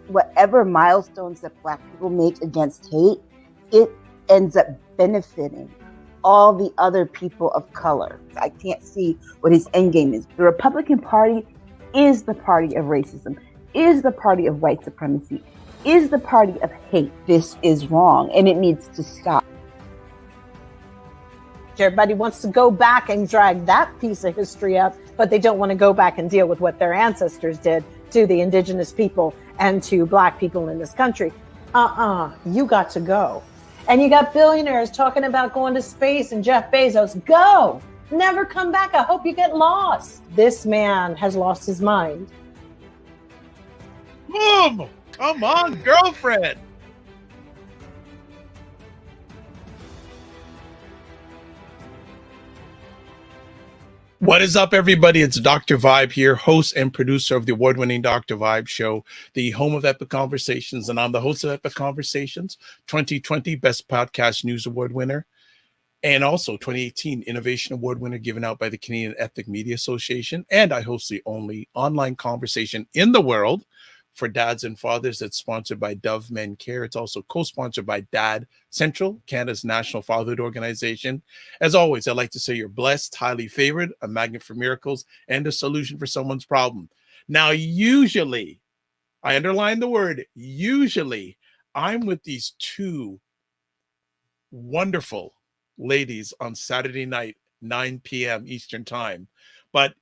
whatever milestones that Black people make against hate, it ends up benefiting all the other people of color. I can't see what his end game is. The Republican Party is the party of racism, is the party of white supremacy, is the party of hate. This is wrong, and it needs to stop. Everybody wants to go back and drag that piece of history up, but they don't want to go back and deal with what their ancestors did to the indigenous people and to Black people in this country. You got to go. And you got billionaires talking about going to space and Jeff Bezos, go, never come back. I hope you get lost. This man has lost his mind. Boom! Come on, girlfriend. What is up, everybody? It's Dr. Vibe here, host and producer of the award-winning Dr. Vibe Show, the home of Epic Conversations, and I'm the host of Epic Conversations, 2020 Best Podcast News Award winner, and also 2018 Innovation Award winner given out by the Canadian Ethnic Media Association, and I host the only online conversation in the world for dads and fathers that's sponsored by Dove Men Care. It's also co-sponsored by Dad Central, Canada's national fatherhood organization. As always, I'd like to say you're blessed, highly favored, a magnet for miracles, and a solution for someone's problem. Now, usually, I underline the word usually, I'm with these two wonderful ladies on Saturday night, 9 p.m. Eastern time. But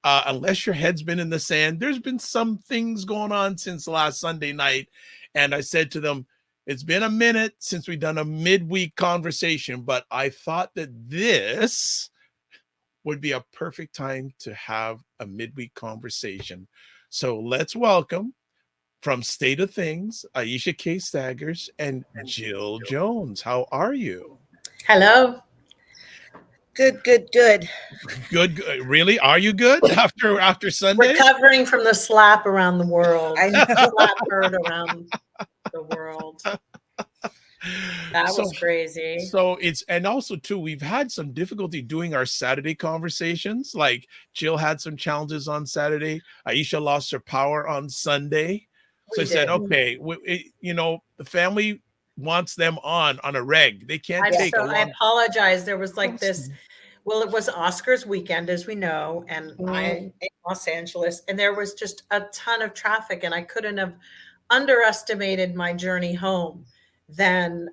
unless your head's been in the sand, there's been some things going on since last Sunday night. And I said to them, it's been a minute since we've done a midweek conversation, but I thought that this would be a perfect time to have a midweek conversation. So let's welcome from State of Things, Aisha K. Staggers and Jill Jones. How are you? Hello. Good. Good. Really? Are you good after Sunday? Recovering from the slap around the world. I know. Slap heard around the world. That was crazy. So and also too, we've had some difficulty doing our Saturday conversations. Like Jill had some challenges on Saturday. Aisha lost her power on Sunday. So I said, okay, the family wants them on a reg. They can't take I apologize. There was like this. Well, it was Oscars weekend, as we know, and I'm in Los Angeles, and there was just a ton of traffic, and I couldn't have underestimated my journey home. Then,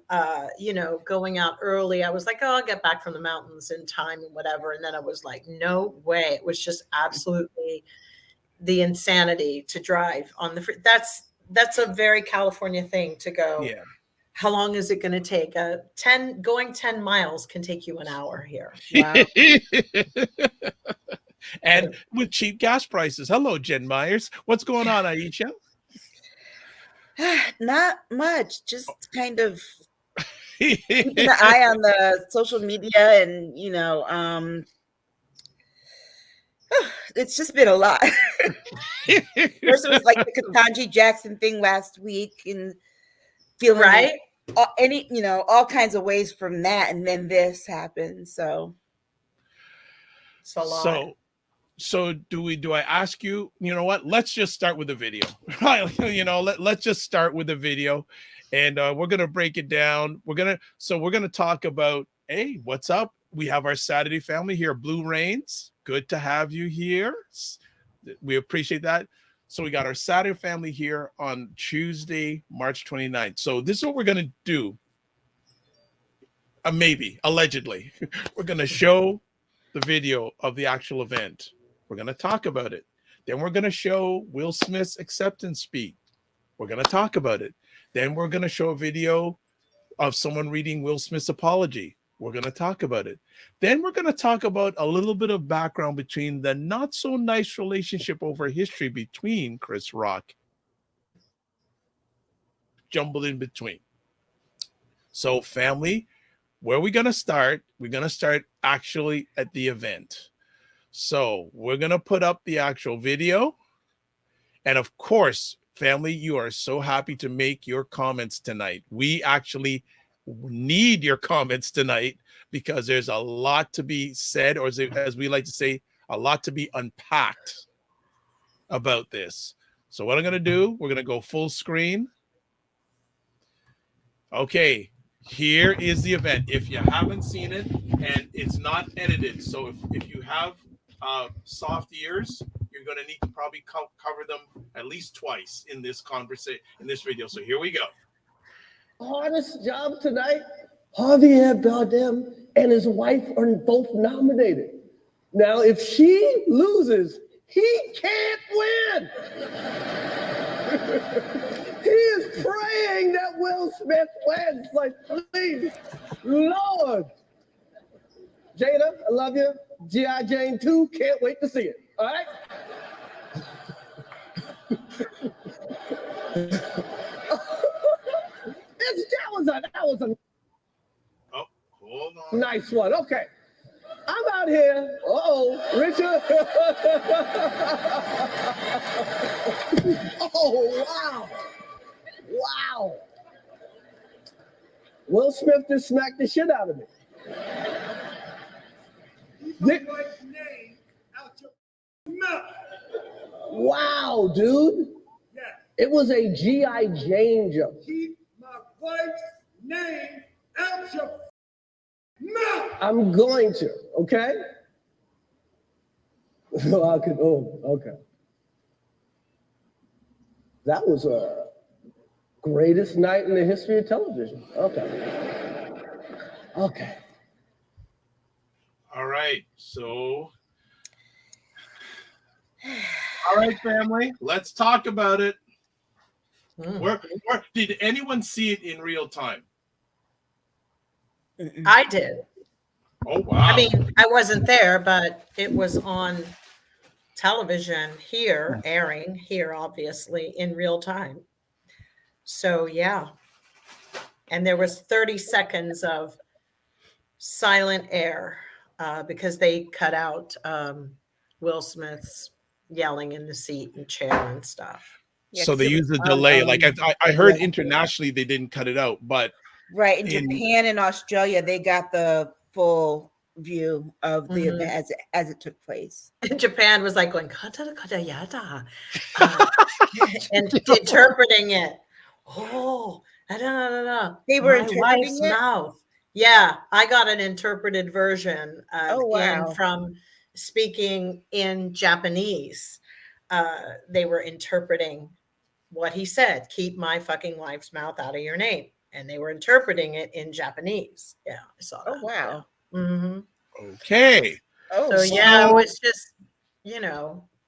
going out early, I was like, oh, I'll get back from the mountains in time and whatever. And then I was like, no way. It was just absolutely the insanity to drive on the free. That's a very California thing to go. Yeah. How long is it going to take? 10 miles can take you an hour here. Wow. And with cheap gas prices. Hello, Jen Myers. What's going on, Aisha? Not much. Just kind of keeping an eye on the social media, and it's just been a lot. First, it was like the Ketanji Jackson thing last week, and feeling right. All kinds of ways from that, and then this happened. So it's a lot. So do I ask you? You know what? Let's just start with the video. Let's just start with the video, and we're gonna break it down. We're gonna talk about, hey, what's up? We have our Saturday family here, Blue Rains. Good to have you here. We appreciate that. So we got our Saturday family here on Tuesday, March 29th. So this is what we're going to do. Maybe, allegedly. We're going to show the video of the actual event. We're going to talk about it. Then we're going to show Will Smith's acceptance speech. We're going to talk about it. Then we're going to show a video of someone reading Will Smith's apology. We're going to talk about it. Then we're going to talk about a little bit of background between the not so nice relationship over history between Chris Rock, jumbled in between. So family, where are we going to start? We're going to start actually at the event. So we're going to put up the actual video. And of course, family, you are so happy to make your comments tonight. We actually need your comments tonight because there's a lot to be said, or as we like to say, a lot to be unpacked about this. So what I'm going to do, we're going to go full screen. Okay, here is the event. If you haven't seen it, and it's not edited, so if you have soft ears, you're going to need to probably cover them at least twice in this conversation, in this video. So here we go. Hardest job tonight. Javier Bardem and his wife are both nominated. Now, if she loses, he can't win. He is praying that Will Smith wins. Like, please, Lord. Jada, I love you. G.I. Jane 2, can't wait to see it. All right? That was a Oh, hold on. nice one. Okay. I'm out here. Richard. Oh, wow. Wow. Will Smith just smacked the shit out of me. Wow, dude. Yeah. It was a G.I. Jane joke. Keep my wife's name out your mouth. I'm going to, okay? Okay. That was a greatest night in the history of television. Okay. Okay. All right, so. All right, family, let's talk about it. Where did anyone see it in real time? I did. Oh, wow. I mean, I wasn't there, but it was on television here, airing here, obviously, in real time. So, yeah. And there was 30 seconds of silent air because they cut out Will Smith's yelling in the seat and chair and stuff. Yeah, So they use a delay. Like I heard internationally they didn't cut it out, but right in Japan and Australia they got the full view of the event as it took place. And Japan was like going kata kata yada, and interpreting it. Oh, They were my interpreting wife's it? mouth. Yeah, I got an interpreted version. Oh, wow. And from speaking in Japanese, they were interpreting what he said. Keep my fucking wife's mouth out of your name. And they were interpreting it in Japanese. Yeah, I saw that. Oh, wow. Yeah. Mm-hmm. okay. Oh, So yeah, it was just,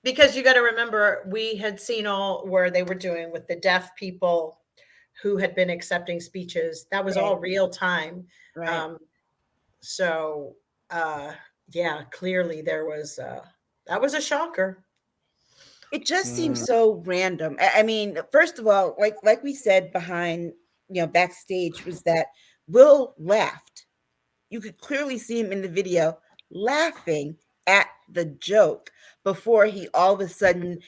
because you got to remember, we had seen all where they were doing with the deaf people who had been accepting speeches. That was all real time. right. Yeah, clearly there was, that was a shocker. It just seems so random. I mean, first of all, like we said behind, backstage, was that Will laughed. You could clearly see him in the video laughing at the joke before he all of a sudden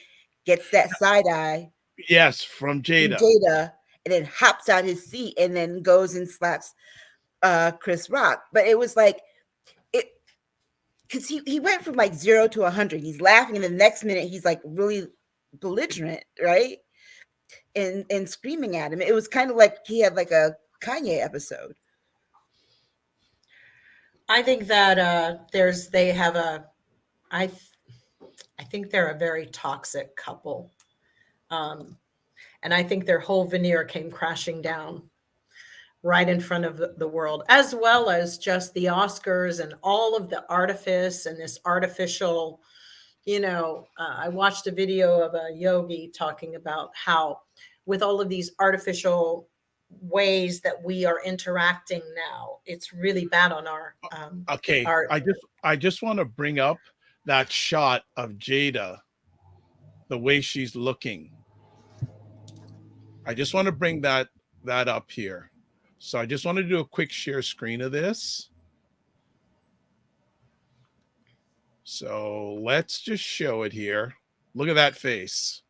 gets that side eye. Yes, from Jada. And then hops out his seat and then goes and slaps Chris Rock. But it was like because he went from like 0 to 100. He's laughing, and the next minute he's like really belligerent, right? And screaming at him. It was kind of like he had like a Kanye episode. I think that I think they're a very toxic couple. And I think their whole veneer came crashing down right in front of the world, as well as just the Oscars and all of the artifice and this artificial, I watched a video of a yogi talking about how with all of these artificial ways that we are interacting now, it's really bad on our I just want to bring up that shot of Jada, the way she's looking. I just want to bring that up here. So I just want to do a quick share screen of this. So let's just show it here. Look at that face.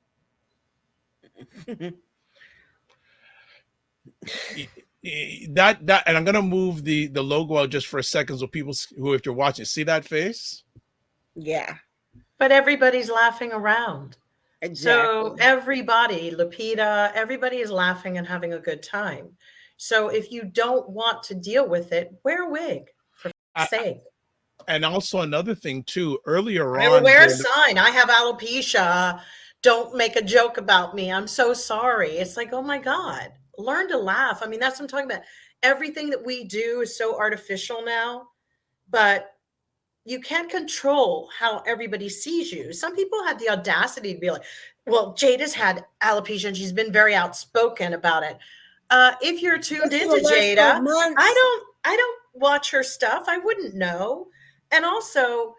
that and I'm gonna move the logo out just for a second so people who, if you're watching, see that face. Yeah, but everybody's laughing around. So everybody, Lupita, everybody is laughing and having a good time. So if you don't want to deal with it, wear a wig, for fuck's sake. And also another thing too, earlier I will on, wear a during the- sign. I have alopecia. Don't make a joke about me. I'm so sorry. It's like, oh my God, learn to laugh. I mean, that's what I'm talking about. Everything that we do is so artificial now, but you can't control how everybody sees you. Some people had the audacity to be like, well, Jada's had alopecia and she's been very outspoken about it. If you're tuned into Jada, I don't watch her stuff. I wouldn't know. And also,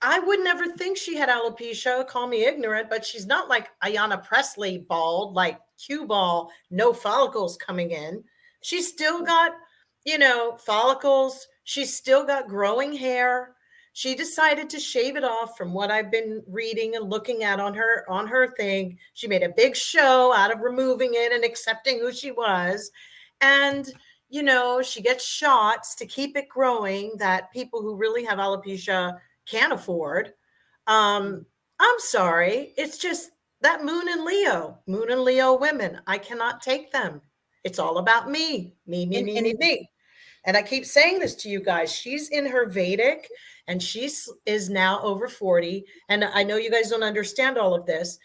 I would never think she had alopecia. Call me ignorant, but she's not like Ayanna Presley bald, like cue ball, no follicles coming in. She's still got, follicles. She's still got growing hair. She decided to shave it off from what I've been reading and looking at on her thing. She made a big show out of removing it and accepting who she was. And she gets shots to keep it growing that people who really have alopecia can't afford. I'm sorry. It's just that Moon and Leo women. I cannot take them. It's all about me. Me. And I keep saying this to you guys. She's in her Vedic and she is now over 40. And I know you guys don't understand all of this,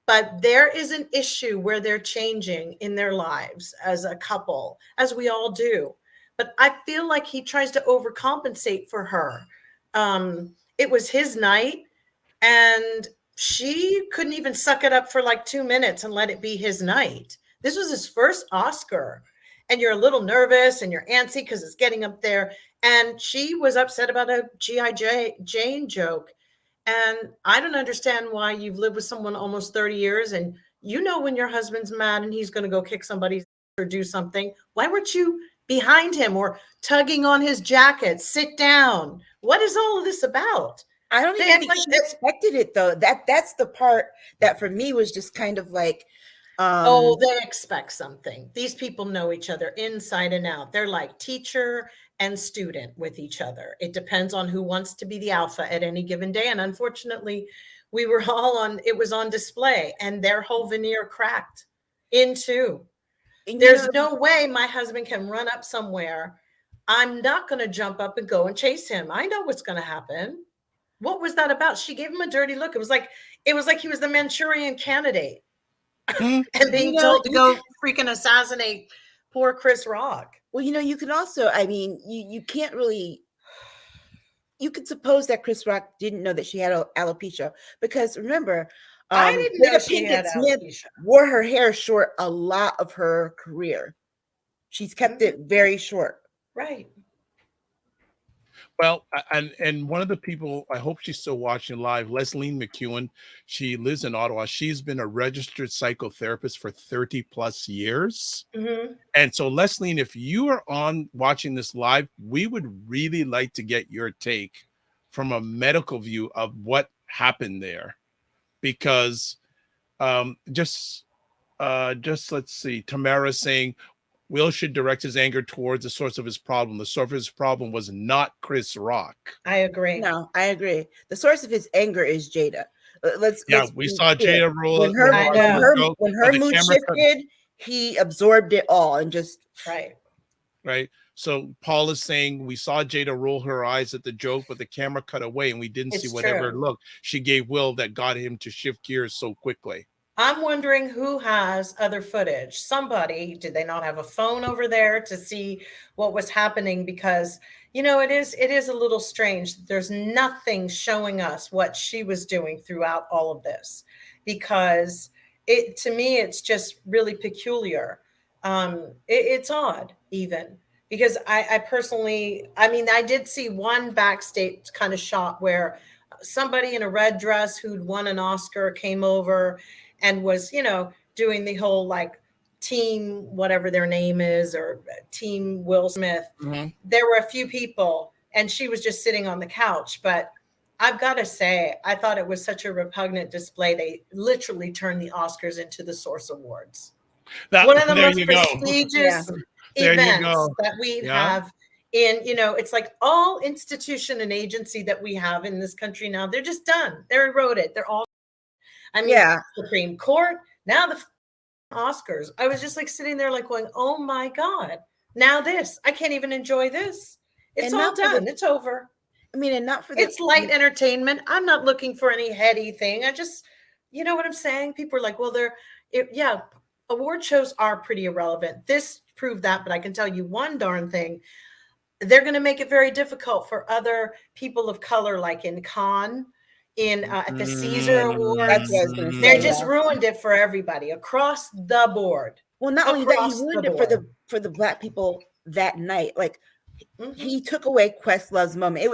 but there is an issue where they're changing in their lives as a couple, as we all do. But I feel like he tries to overcompensate for her. It was his night and she couldn't even suck it up for like 2 minutes and let it be his night. This was his first Oscar. And you're a little nervous and you're antsy because it's getting up there. And she was upset about a G.I. Jane joke. And I don't understand why you've lived with someone almost 30 years and when your husband's mad and he's going to go kick somebody or do something. Why weren't you behind him or tugging on his jacket? Sit down. What is all of this about? I don't even think she expected it, though. That's the part that for me was just kind of like, they expect something. These people know each other inside and out. They're like teacher and student with each other. It depends on who wants to be the alpha at any given day. And unfortunately, it was on display and their whole veneer cracked in two. There's no way my husband can run up somewhere. I'm not going to jump up and go and chase him. I know what's going to happen. What was that about? She gave him a dirty look. It was like he was the Manchurian Candidate. And being told to go freaking assassinate poor Chris Rock. Well, you can also, you can't really, you could suppose that Chris Rock didn't know that she had alopecia because remember, I didn't know she had Smith alopecia. Wore her hair short a lot of her career. She's kept it very short. Right. Well, and one of the people, I hope she's still watching live, Leslie McEwen, she lives in Ottawa. She's been a registered psychotherapist for 30 plus years. Mm-hmm. And so, Leslie, if you are on watching this live, we would really like to get your take from a medical view of what happened there. Because just let's see, Tamara saying, Will should direct his anger towards the source of his problem. The source of his problem was not Chris Rock. I agree. No, I agree. The source of his anger is Jada. We saw Jada roll. When her mood shifted, he absorbed it all and just right. So Paul is saying we saw Jada roll her eyes at the joke, but the camera cut away and we didn't see whatever look she gave Will that got him to shift gears so quickly. I'm wondering who has other footage. Somebody, did they not have a phone over there to see what was happening? Because, it is a little strange. There's nothing showing us what she was doing throughout all of this, because to me, it's just really peculiar. It's odd even because I personally, I did see one backstage kind of shot where somebody in a red dress who'd won an Oscar came over and was, doing the whole like team, whatever their name is, or team Will Smith. Mm-hmm. There were a few people and she was just sitting on the couch. But I've got to say, I thought it was such a repugnant display. They literally turned the Oscars into the Source Awards. One of the most prestigious events that we have in, it's like all institution and agency that we have in this country now, they're just done. They're eroded. They're all I mean, Yeah. Supreme Court, now the Oscars. I was just like sitting there like going, oh my God, now this. I can't even enjoy this. It's And all not for the- done. It's over. I mean, and not for the. It's light entertainment. I'm not looking for any heady thing. I just, you know what I'm saying? People are like, well, yeah, award shows are pretty irrelevant. This proved that, but I can tell you one darn thing. They're going to make it very difficult for other people of color, like in Cannes, at the Caesar Awards. That's what I was going to say. They just ruined it for everybody across the board. Well, not only that, he Across ruined the it board. for the Black people that night. Like, Mhm. he took away Questlove's moment.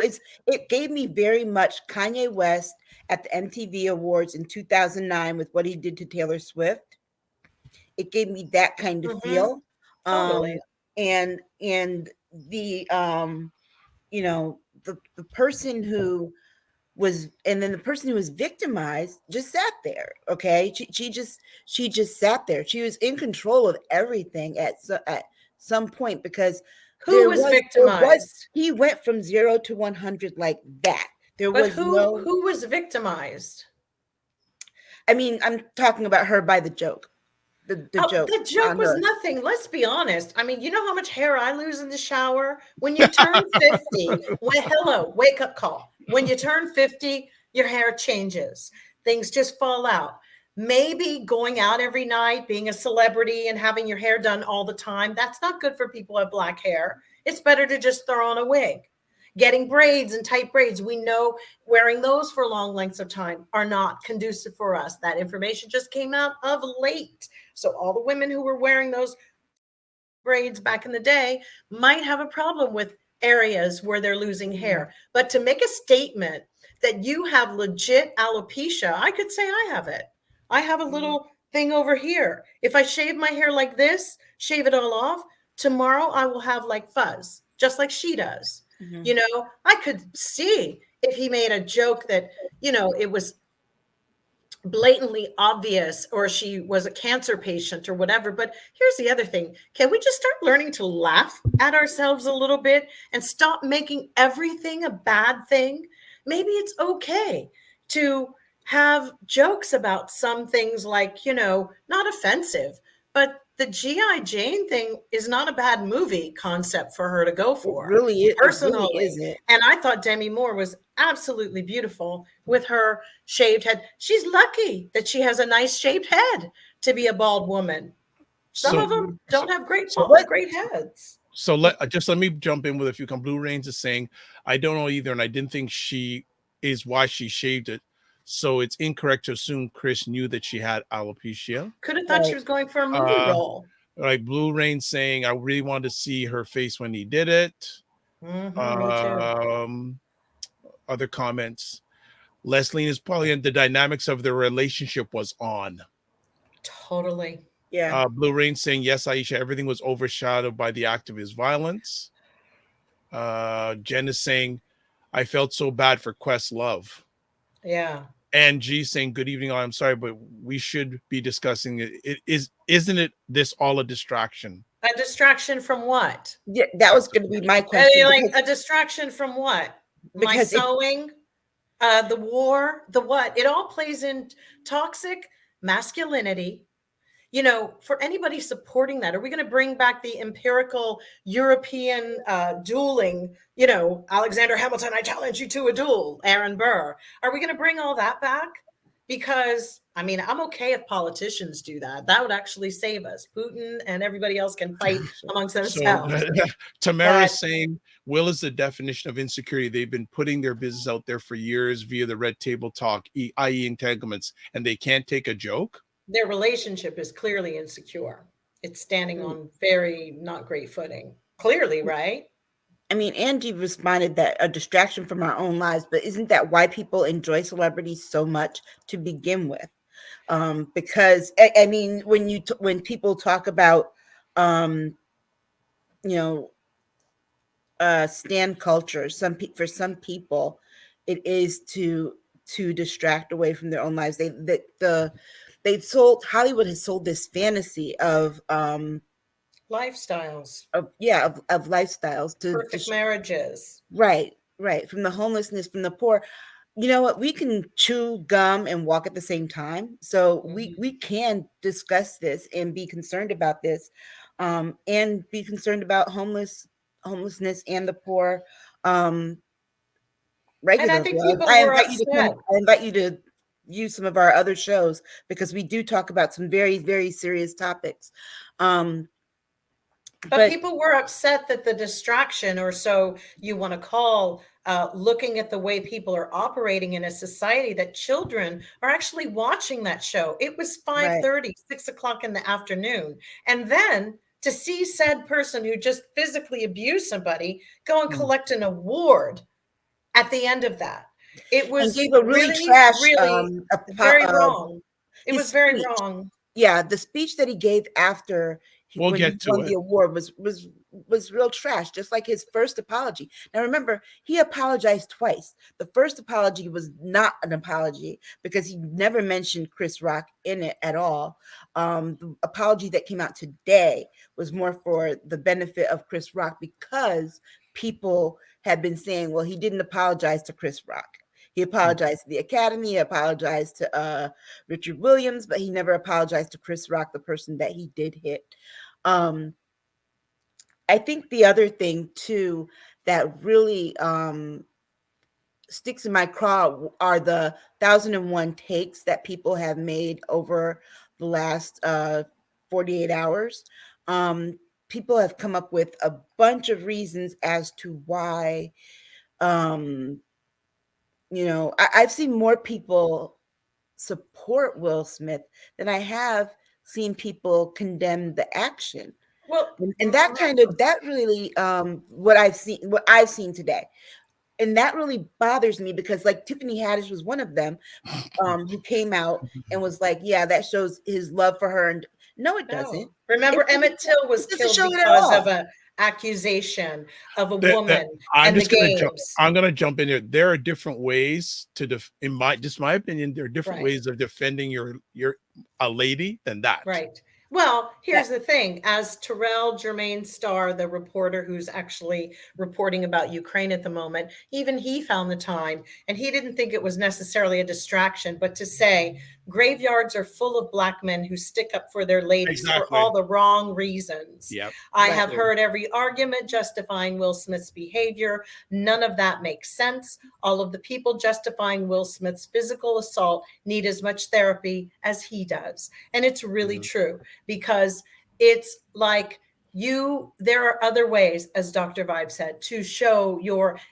It gave me very much Kanye West at the MTV Awards in 2009 with what he did to Taylor Swift. It gave me that kind of feel. Totally. And the you know, the person who was, and then the person who was victimized just sat there. Okay, she just sat there. She was in control of everything at some point, because Who was victimized? He went from 0 to 100 like that. But who was victimized? I mean, I'm talking about her by the joke. The joke. The joke was nothing. Let's be honest. I mean, you know how much hair I lose in the shower when you turn 50. Hello, wake up call. When you turn 50, your hair changes. Things just fall out. Maybe going out every night, being a celebrity and having your hair done all the time, that's not good for people who have black hair. It's better to just throw on a wig. Getting braids and tight braids, we know wearing those for long lengths of time are not conducive for us. That information just came out of late. So all the women who were wearing those braids back in the day might have a problem with areas where they're losing hair. But to make a statement that you have legit alopecia, I could say I have it. I have a little thing over here. If I shave my hair like this, shave it all off, tomorrow I will have like fuzz, just like she does. You know, I could see if he made a joke that, you know, it was blatantly obvious, or she was a cancer patient or whatever. But here's the other thing. Can we just start learning to laugh at ourselves a little bit and stop making everything a bad thing? Maybe it's okay to have jokes about some things, like, you know, not offensive, but the G.I. Jane thing is not a bad movie concept for her to go for. It really is. Personally. It really isn't. And I thought Demi Moore was absolutely beautiful with her shaved head. She's lucky that she has a nice shaved head to be a bald woman. Some of them don't have great heads. So let me jump in with a few. Blue Rains is saying, I don't know either, and I didn't think she is why she shaved it. So it's incorrect to assume Chris knew that she had alopecia. Could have thought she was going for a movie role. Like Blue Rain saying, I really wanted to see her face when he did it. Me too. Other comments. Leslie is probably in the dynamics of their relationship was on. Totally. Yeah. Blue Rain saying, yes, Aisha, everything was overshadowed by the activist violence. Jen is saying, I felt so bad for Questlove. Yeah. And G saying, good evening. I'm sorry, but we should be discussing it. Isn't it this all a distraction? A distraction from what? Yeah, that was going to be my question. Like a distraction from what? My sewing, the war, the what? It all plays in toxic masculinity. You know, for anybody supporting that, are we going to bring back the empirical European dueling? You know, Alexander Hamilton, I challenge you to a duel, Aaron Burr. Are we going to bring all that back? Because, I mean, I'm okay if politicians do that. That would actually save us. Putin and everybody else can fight amongst themselves. Tamara's saying, will is the definition of insecurity. They've been putting their business out there for years via the red table talk, i.e. entanglements, and they can't take a joke? Their relationship is clearly insecure. It's standing on very not great footing. Clearly, right? I mean, Angie responded that a distraction from our own lives, but isn't that why people enjoy celebrities so much to begin with? Because I mean, when people talk about, you know, stan culture, for some people, it is to distract away from their own lives. Hollywood has sold this fantasy of lifestyles, of lifestyles to perfect marriages, right, from the homelessness, from the poor. you know what? We can chew gum and walk at the same time. So we can discuss this and be concerned about this, and be concerned about homelessness and the poor, And I regularly. think people I were invite you to come. upset. I invite you to use some of our other shows, because we do talk about some very, very serious topics. But people were upset that the distraction, or so you want to call, looking at the way people are operating in a society, that children are actually watching that show. It was 5:30, 6 o'clock in the afternoon. And then to see said person who just physically abused somebody go and collect an award at the end of that. It was gave a really really, trash, really very wrong. It was very wrong. Yeah, the speech that he gave after We'll when get he to won it. the award was real trash, just like his first apology. Now remember, he apologized twice. The first apology was not an apology because he never mentioned Chris Rock in it at all. The apology that came out today was more for the benefit of Chris Rock, because people had been saying, well, he didn't apologize to Chris Rock. He apologized to the Academy, he apologized to Richard Williams, but he never apologized to Chris Rock, the person that he did hit. I think the other thing too that really sticks in my craw are the 1,001 takes that people have made over the last 48 hours. People have come up with a bunch of reasons as to why, I've seen more people support Will Smith than I have seen people condemn the action. Well, And that really, what I've seen today. And that really bothers me, because like Tiffany Haddish was one of them, who came out and was like, yeah, that shows his love for her. And no, it doesn't. Remember, Emmett Till was killed because of an accusation of a woman and the games. I'm going to jump in here. There are different ways to, in my opinion, there are different ways of defending a lady than that. Right. Well, here's the thing. As Terrell Jermaine Starr, the reporter who's actually reporting about Ukraine at the moment, even he found the time, and he didn't think it was necessarily a distraction, but to say graveyards are full of Black men who stick up for their ladies for all the wrong reasons. Yep. I have heard every argument justifying Will Smith's behavior. None of that makes sense. All of the people justifying Will Smith's physical assault need as much therapy as he does. And it's really true, because it's like there are other ways, as Dr. Vibe said, to show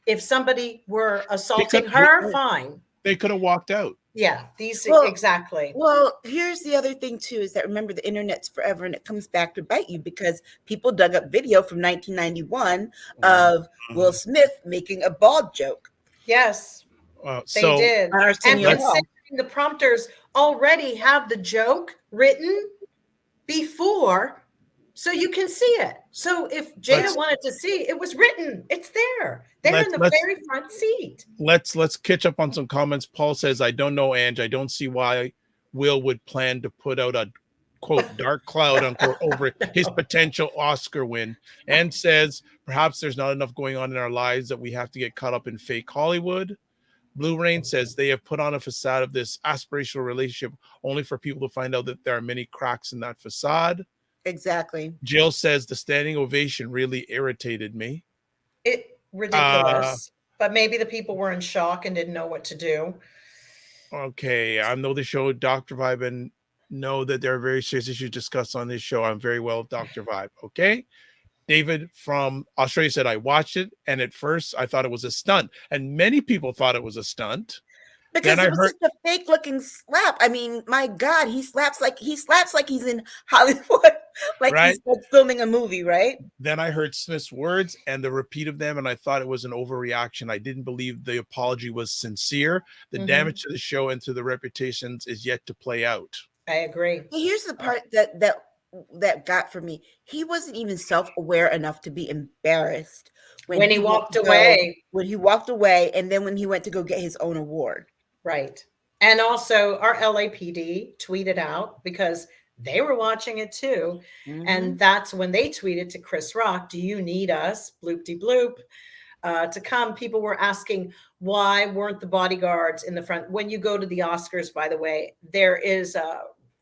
if somebody were assaulting her, fine. They could have walked out. Yeah, exactly. Well, here's the other thing too, is that, remember, the internet's forever, and it comes back to bite you, because people dug up video from 1991 of Will Smith making a bald joke. Yes, they did. And considering the prompters already have the joke written before, so you can see it. So if Jada wanted to see, it was written. It's there. They're in the very front seat. Let's catch up on some comments. Paul says, I don't know, Ange. I don't see why Will would plan to put out a, quote, dark cloud, unquote, over his potential Oscar win. And says, perhaps there's not enough going on in our lives that we have to get caught up in fake Hollywood. Blue Rain says they have put on a facade of this aspirational relationship only for people to find out that there are many cracks in that facade. Exactly. Jill says the standing ovation really irritated me. Ridiculous. But maybe the people were in shock and didn't know what to do. Okay. I know the show Dr. Vibe and know that there are very serious issues discussed on this show. I'm very well with Dr. Vibe. Okay. David from Australia said, I watched it, and at first I thought it was a stunt. And many people thought it was a stunt. Because it was such a fake looking slap. I mean, my God, he slaps like he's in Hollywood, like he's filming a movie, right? Then I heard Smith's words and the repeat of them, and I thought it was an overreaction. I didn't believe the apology was sincere. The damage to the show and to the reputations is yet to play out. I agree. Here's the part that got for me. He wasn't even self-aware enough to be embarrassed when he walked away. When he walked away, and then when he went to go get his own award. Right. And also our LAPD tweeted out, because they were watching it too. And that's when they tweeted to Chris Rock, do you need us? Bloop de bloop. to come, people were asking why weren't the bodyguards in the front. When you go to the Oscars, by the way, there is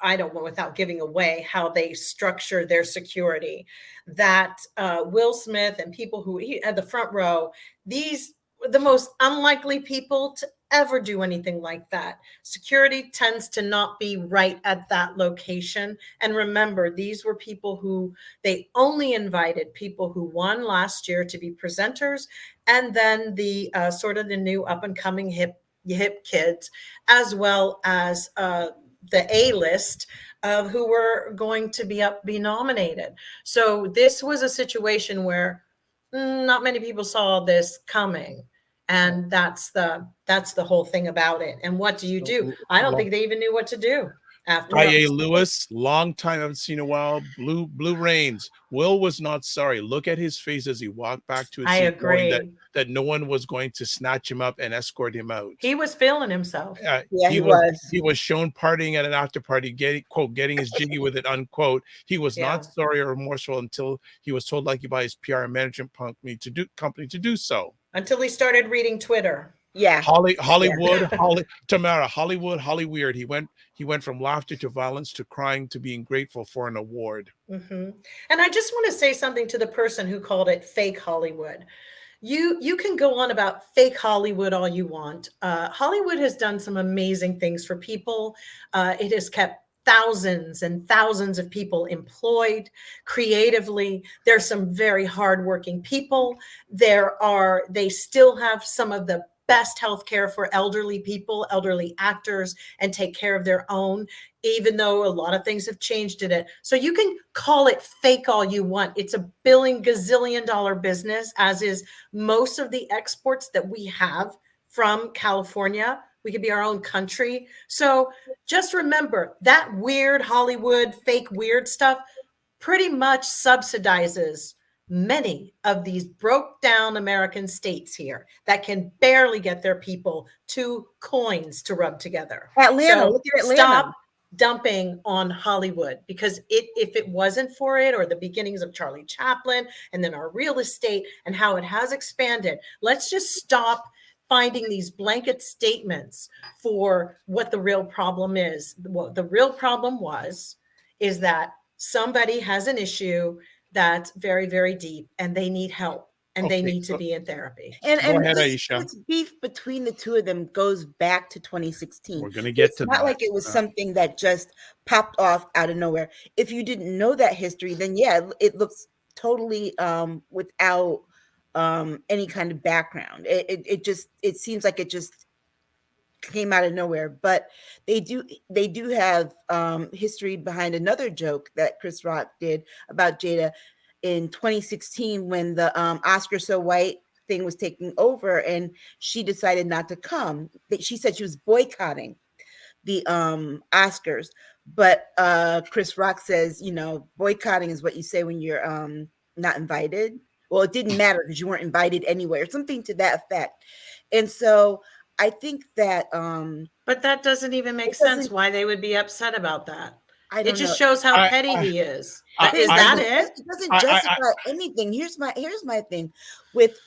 I don't know, without giving away how they structure their security, that Will Smith and people who at the front row, these were the most unlikely people to ever do anything like that. Security tends to not be right at that location. And remember, these were people who they only invited people who won last year to be presenters, and then the sort of the new up and coming hip kids, as well as the A-list of who were going to be nominated. So this was a situation where not many people saw this coming. And that's the whole thing about it. And what do? I don't think they even knew what to do after. I.A. Lewis, long time, haven't seen a while. Blue Rains. Will was not sorry. Look at his face as he walked back to his seat, knowing that no one was going to snatch him up and escort him out. He was feeling himself. Yeah, he was. He was shown partying at an after party, getting his jiggy with it, unquote. He was not sorry or remorseful until he was told, like, by his PR and management company to do so. Until he started reading Twitter. Yeah. Hollywood, Tamara, Holly Weird. He went from laughter to violence to crying to being grateful for an award. Mm-hmm. And I just want to say something to the person who called it fake Hollywood. You can go on about fake Hollywood all you want. Hollywood has done some amazing things for people. It has kept thousands and thousands of people employed creatively. There's some very hardworking people. They still have some of the best healthcare for elderly people, elderly actors, and take care of their own, even though a lot of things have changed in it. So you can call it fake all you want. It's a gazillion-dollar business, as is most of the exports that we have from California. We could be our own country. So just remember that weird Hollywood, fake weird stuff pretty much subsidizes many of these broke down American states here that can barely get their people 2 coins to rub together. Atlanta, look at Atlanta. Stop dumping on Hollywood, because if it wasn't for it, or the beginnings of Charlie Chaplin and then our real estate and how it has expanded, let's just stop finding these blanket statements for what the real problem is. What the real problem is that somebody has an issue that's very, very deep, and they need help, and they need to be in therapy. And Go ahead, Aisha. This beef between the two of them goes back to 2016. We're going to get to that. It's not like it was something that just popped off out of nowhere. If you didn't know that history, then yeah, it looks totally without any kind of background. It seems like it just came out of nowhere. But they do have history behind another joke that Chris Rock did about Jada in 2016 when the Oscar So White thing was taking over, and she decided not to come. She said she was boycotting the Oscars, but Chris Rock says, boycotting is what you say when you're not invited. Well, it didn't matter because you weren't invited anywhere, something to that effect. And so I think that but that doesn't even make sense why they would be upset about that. It just shows how petty he is. Is that it? It doesn't justify anything. Here's my thing with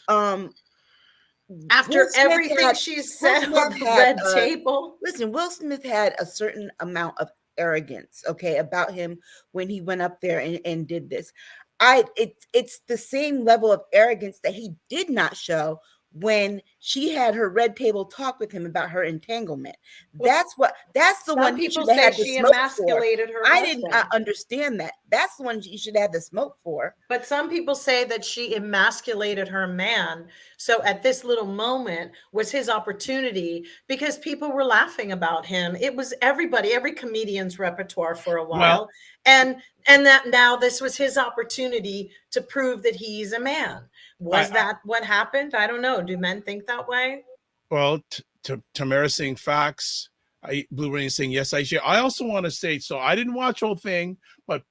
after everything she said on the red table. Listen, Will Smith had a certain amount of arrogance, about him when he went up there and did this. It's the same level of arrogance that he did not show when she had her red table talk with him about her entanglement. That's the one people say she emasculated her I husband. didn't understand that. That's the one you should have the smoke for. But some people say that she emasculated her man. So at this little moment was his opportunity, because people were laughing about him. It was every comedian's repertoire for a while. And that now this was his opportunity to prove that he's a man. Was that what happened? I don't know. Do men think that way? Well, Tamara saying facts. Blue Rain saying yes, Aisha. I also want to say, so I didn't watch the whole thing, but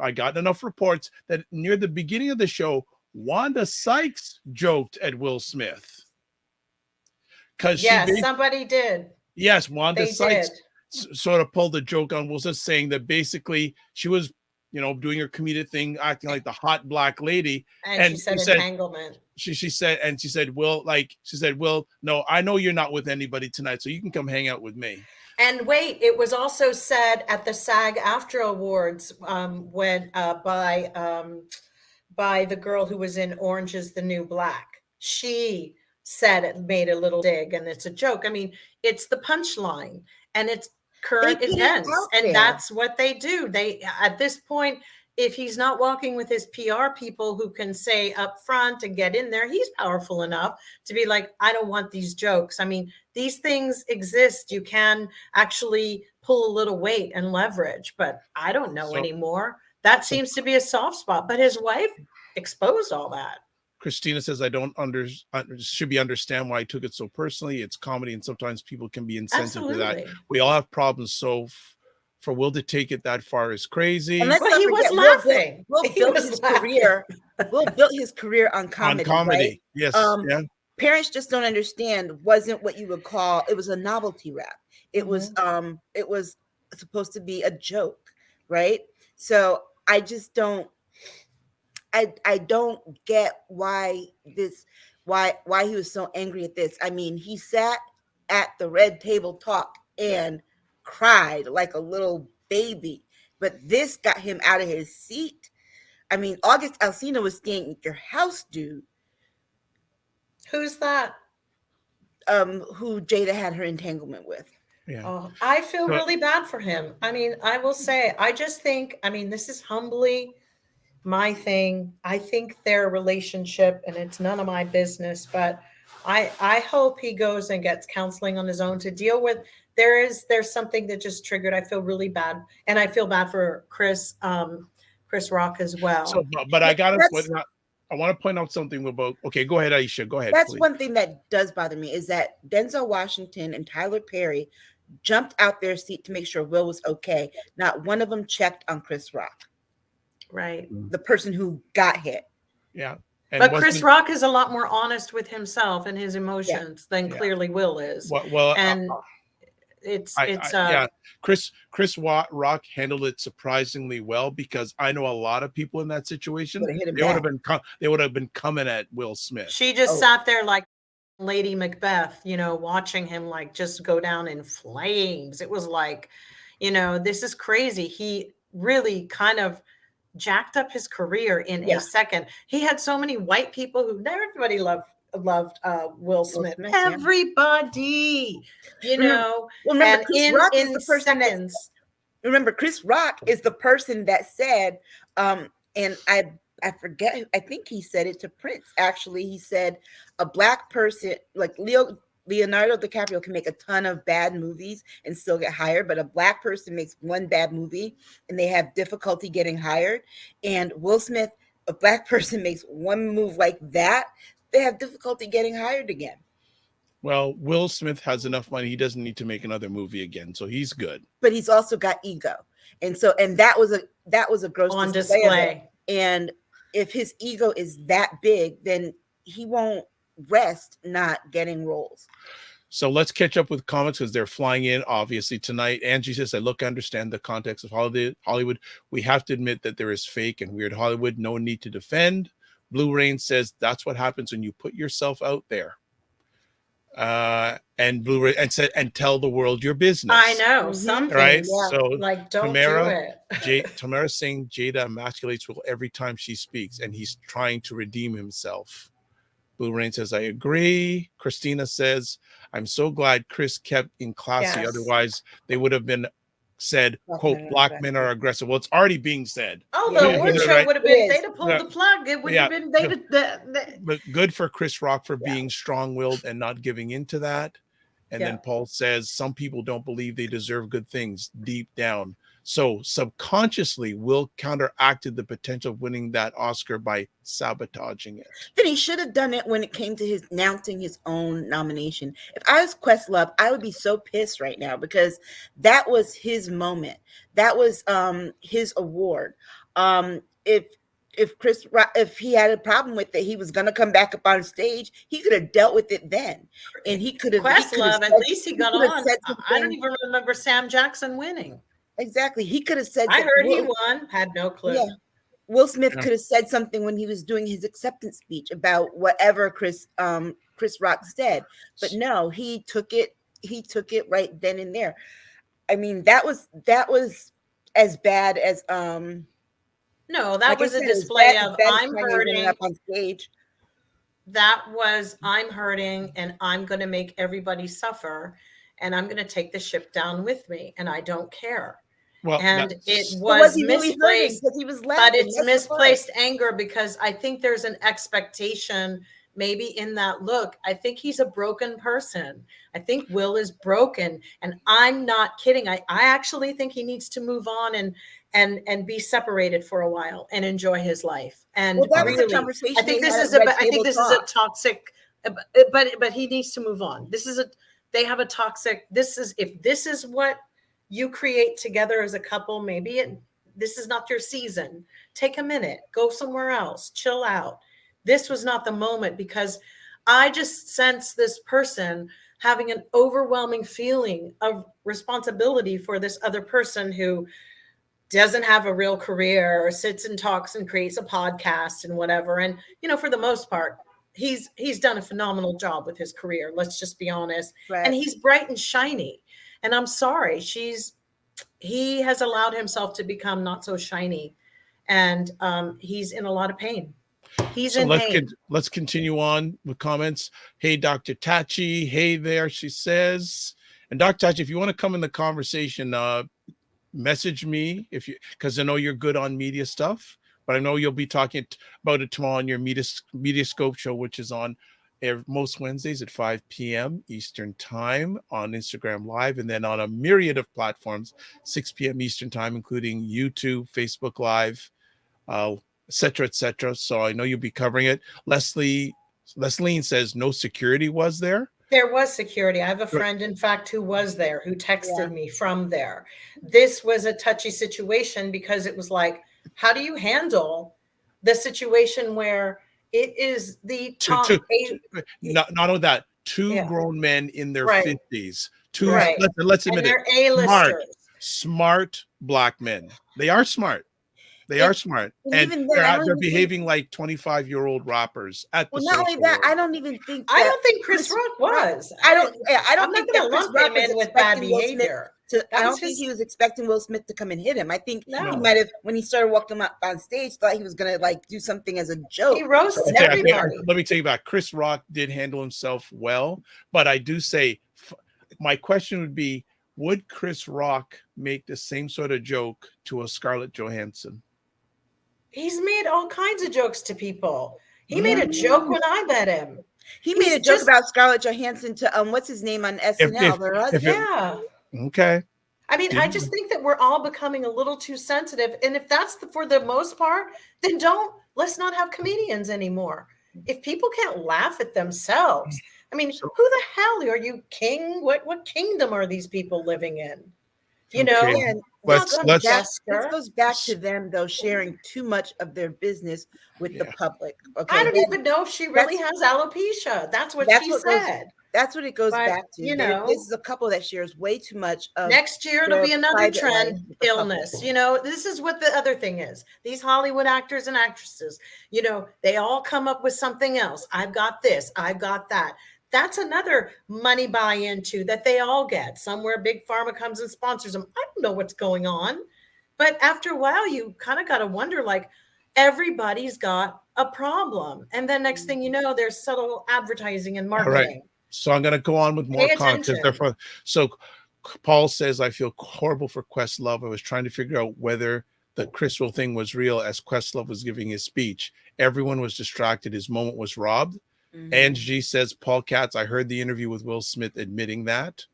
I got enough reports that near the beginning of the show, Wanda Sykes joked at Will Smith. Yes, somebody did. Yes, Wanda Sykes sort of pulled a joke on Will Smith, saying that basically she was doing her comedic thing, acting like the hot black lady. And she said entanglement. She said, Will, no, I know you're not with anybody tonight, so you can come hang out with me. And wait, it was also said at the SAG-AFTRA Awards when by the girl who was in Orange is the New Black. She said it, made a little dig, and it's a joke. I mean, it's the punchline, and it's current events, and that's what they do. They, at this point, if he's not walking with his PR people who can say up front and get in there, he's powerful enough to be like, I don't want these jokes. I mean, these things exist. You can actually pull a little weight and leverage, but I don't know anymore. That seems to be a soft spot, but his wife exposed all that. Christina says, I don't understand why I took it so personally. It's comedy, and sometimes people can be insensitive to that. We all have problems. So for Will to take it that far is crazy. And he was laughing. Will built his career. Will built his career on comedy. On comedy, right? Yes. Parents just don't understand. Wasn't what you would call. It was a novelty rap. It was. It was supposed to be a joke, right? So I just don't. I don't get why he was so angry at this. I mean, he sat at the Red Table Talk and cried like a little baby, but this got him out of his seat. I mean, August Alsina was staying at your house, dude. Who's that? Who Jada had her entanglement with. Yeah. Oh, I feel really bad for him. I mean, I will say, I just think, I mean, this is humbly my thing. I think their relationship, and it's none of my business, but I hope he goes and gets counseling on his own to deal with. There's something that just triggered. I feel really bad, and I feel bad for Chris Rock as well. So, but I want to point out something about. Okay, go ahead, Aisha. Go ahead. That's please. One thing that does bother me is that Denzel Washington and Tyler Perry jumped out their seat to make sure Will was okay. Not one of them checked on Chris Rock. Right. The person who got hit. Yeah. But Chris Rock is a lot more honest with himself and his emotions than clearly Will is. Well, and Chris Rock handled it surprisingly well, because I know a lot of people in that situation. They would have been coming at Will Smith. She just sat there like Lady Macbeth, watching him like just go down in flames. It was like, this is crazy. He really kind of jacked up his career in a second. He had so many white people who everybody loved Will Smith. Everybody, Remember, Chris Rock is the person remember, Chris Rock is the person that said, and I forget, I think he said it to Prince. Actually, he said a black person like Leonardo DiCaprio can make a ton of bad movies and still get hired, but a black person makes one bad movie and they have difficulty getting hired. And Will Smith, a black person makes one move like that, they have difficulty getting hired again. Well, Will Smith has enough money. He doesn't need to make another movie again. So he's good. But he's also got ego. And that was a gross on display. And if his ego is that big, then he won't rest not getting roles. So let's catch up with comments, because they're flying in obviously tonight. Angie says, I understand the context of Hollywood. We have to admit that there is fake and weird Hollywood. No need to defend. Blue Rain says that's what happens when you put yourself out there. And Blue Rain and tell the world your business. I know something, right? Yeah. So like, don't do it. Tamara saying Jada emasculates Will every time she speaks, and he's trying to redeem himself. Blue Rain says, I agree. Christina says, I'm so glad Chris kept in classy. Yes. Otherwise, they would have been said, quote, black men are aggressive. Well, it's already being said. Oh, the award show would have been, they'd have pulled the plug. It would have been, But good for Chris Rock for being strong-willed and not giving into that. And then Paul says, some people don't believe they deserve good things deep down. So subconsciously, Will counteracted the potential of winning that Oscar by sabotaging it. Then he should have done it when it came to his announcing his own nomination. If I was Questlove, I would be so pissed right now, because that was his moment. That was his award. If he had a problem with it, he was going to come back up on stage. He could have dealt with it then, and he could have. Questlove, at least he got on. I don't even remember Sam Jackson winning. Exactly. He could have said. I heard he won. Had no clue. Yeah. Will Smith could have said something when he was doing his acceptance speech about whatever Chris Rock said, but no, he took it right then and there. I mean, that was as bad as no, that like was I a said, display as of bad as I'm Kanye running hurting. up on stage. That was I'm hurting and I'm going to make everybody suffer and I'm going to take the ship down with me and I don't care. Well, and it was he really misplaced, because he was laughing. but it's misplaced anger because I think there's an expectation maybe in that look. I think he's a broken person. I think Will is broken, and I'm not kidding. I actually think he needs to move on and be separated for a while and enjoy his life. And that really, was a conversation I think this is a toxic. But he needs to move on. They have a toxic. If this is what you create together as a couple, maybe this is not your season. Take a minute, go somewhere else, chill out. This was not the moment, because I just sense this person having an overwhelming feeling of responsibility for this other person who doesn't have a real career or sits and talks and creates a podcast and whatever. And, for the most part, he's done a phenomenal job with his career. Let's just be honest. Right. And he's bright and shiny. And I'm sorry, he has allowed himself to become not so shiny, and he's in a lot of pain. He's in pain. Let's continue on with comments. Hey, Dr. Tachi. Hey there, she says. And Dr. Tachi, if you want to come in the conversation, message me because I know you're good on media stuff, but I know you'll be talking about it tomorrow on your Media Scope show, which is on most Wednesdays at 5 p.m. Eastern time on Instagram Live, and then on a myriad of platforms, 6 p.m. Eastern time, including YouTube, Facebook Live, et cetera, et cetera. So I know you'll be covering it. Leslie says no security was there. There was security. I have a friend, in fact, who was there, who texted me from there. This was a touchy situation because it was like, how do you handle the situation where it is the not only that, two grown men in their 50s. Let's admit it. A-listers. Smart black men. They are smart. They are smart, and they're behaving like 25-year-old rappers at the. Well, not only that, I don't even think. I don't think Chris Rock was. I don't think that Chris Rock was with bad behavior. I don't think he was expecting Will Smith to come and hit him. I think he might have, when he started walking up on stage, thought he was gonna do something as a joke. He roasted everybody. Let me tell you about Chris Rock. Did handle himself well, but I do say, my question would be, would Chris Rock make the same sort of joke to a Scarlett Johansson? He's made all kinds of jokes to people. He made a joke when I met him. He made a joke about Scarlett Johansson to what's his name on SNL? Okay. I mean, I just think that we're all becoming a little too sensitive. And if that's for the most part, then let's not have comedians anymore. If people can't laugh at themselves, I mean, who the hell are you, king? What kingdom are these people living in? And this goes back to them, though, sharing too much of their business with the public. Okay, I don't even know if she really has alopecia. That's what she said. That's what it goes back to. This is a couple that shares way too much of. Next year, it'll be another trend, illness. This is what the other thing is. These Hollywood actors and actresses, they all come up with something else. I've got this. I've got that. That's another money buy into that they all get. Somewhere Big Pharma comes and sponsors them. I don't know what's going on. But after a while, you kind of got to wonder, everybody's got a problem. And then next thing you know, there's subtle advertising and marketing. All right. So I'm going to go on with more content. So Paul says, I feel horrible for Questlove. I was trying to figure out whether the Crystal thing was real as Questlove was giving his speech. Everyone was distracted. His moment was robbed. Angie says, Paul Katz, I heard the interview with Will Smith admitting that.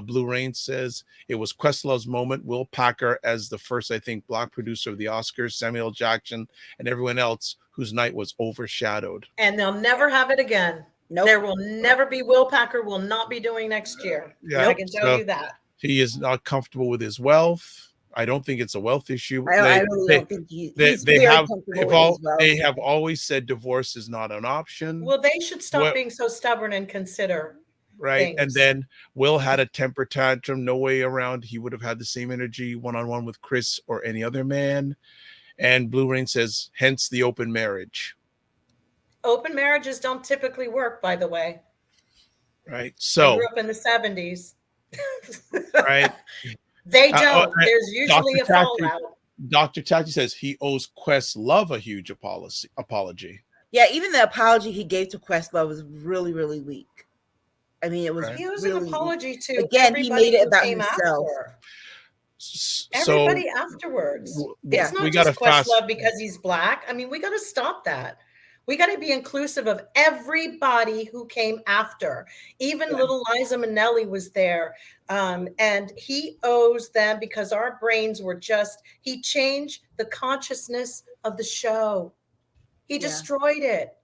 Blue Rain says, it was Questlove's moment. Will Packer as the first, I think, black producer of the Oscars, Samuel Jackson, and everyone else whose night was overshadowed. And they'll never have it again. Nope. There will never be. Will Packer will not be doing next year. Yeah, I can tell you that. He is not comfortable with his wealth. I don't think it's a wealth issue. I really don't think he's very comfortable with his wealth. They have always said divorce is not an option. Well, they should stop being so stubborn and consider right? And things. then Will had a temper tantrum, no way around. He would have had the same energy one-on-one with Chris or any other man. And Blue Rain says, hence the open marriage. Open marriages don't typically work, by the way. Right. I So, grew up in the 70s. right. They don't. There's usually Dr. a fallout. Dr. Tachi says he owes Questlove a huge apology. Yeah, even the apology he gave to Questlove was really, really weak. I mean, it was Right. He owes really an apology to again. He everybody made it who about came himself. after. So Everybody afterwards. Yeah. It's not we just gotta fast. Questlove because he's black. I mean, we got to stop that. We got to be inclusive of everybody who came after. Even little Liza Minnelli was there. And he owes them because our brains were just, he changed the consciousness of the show. He destroyed it.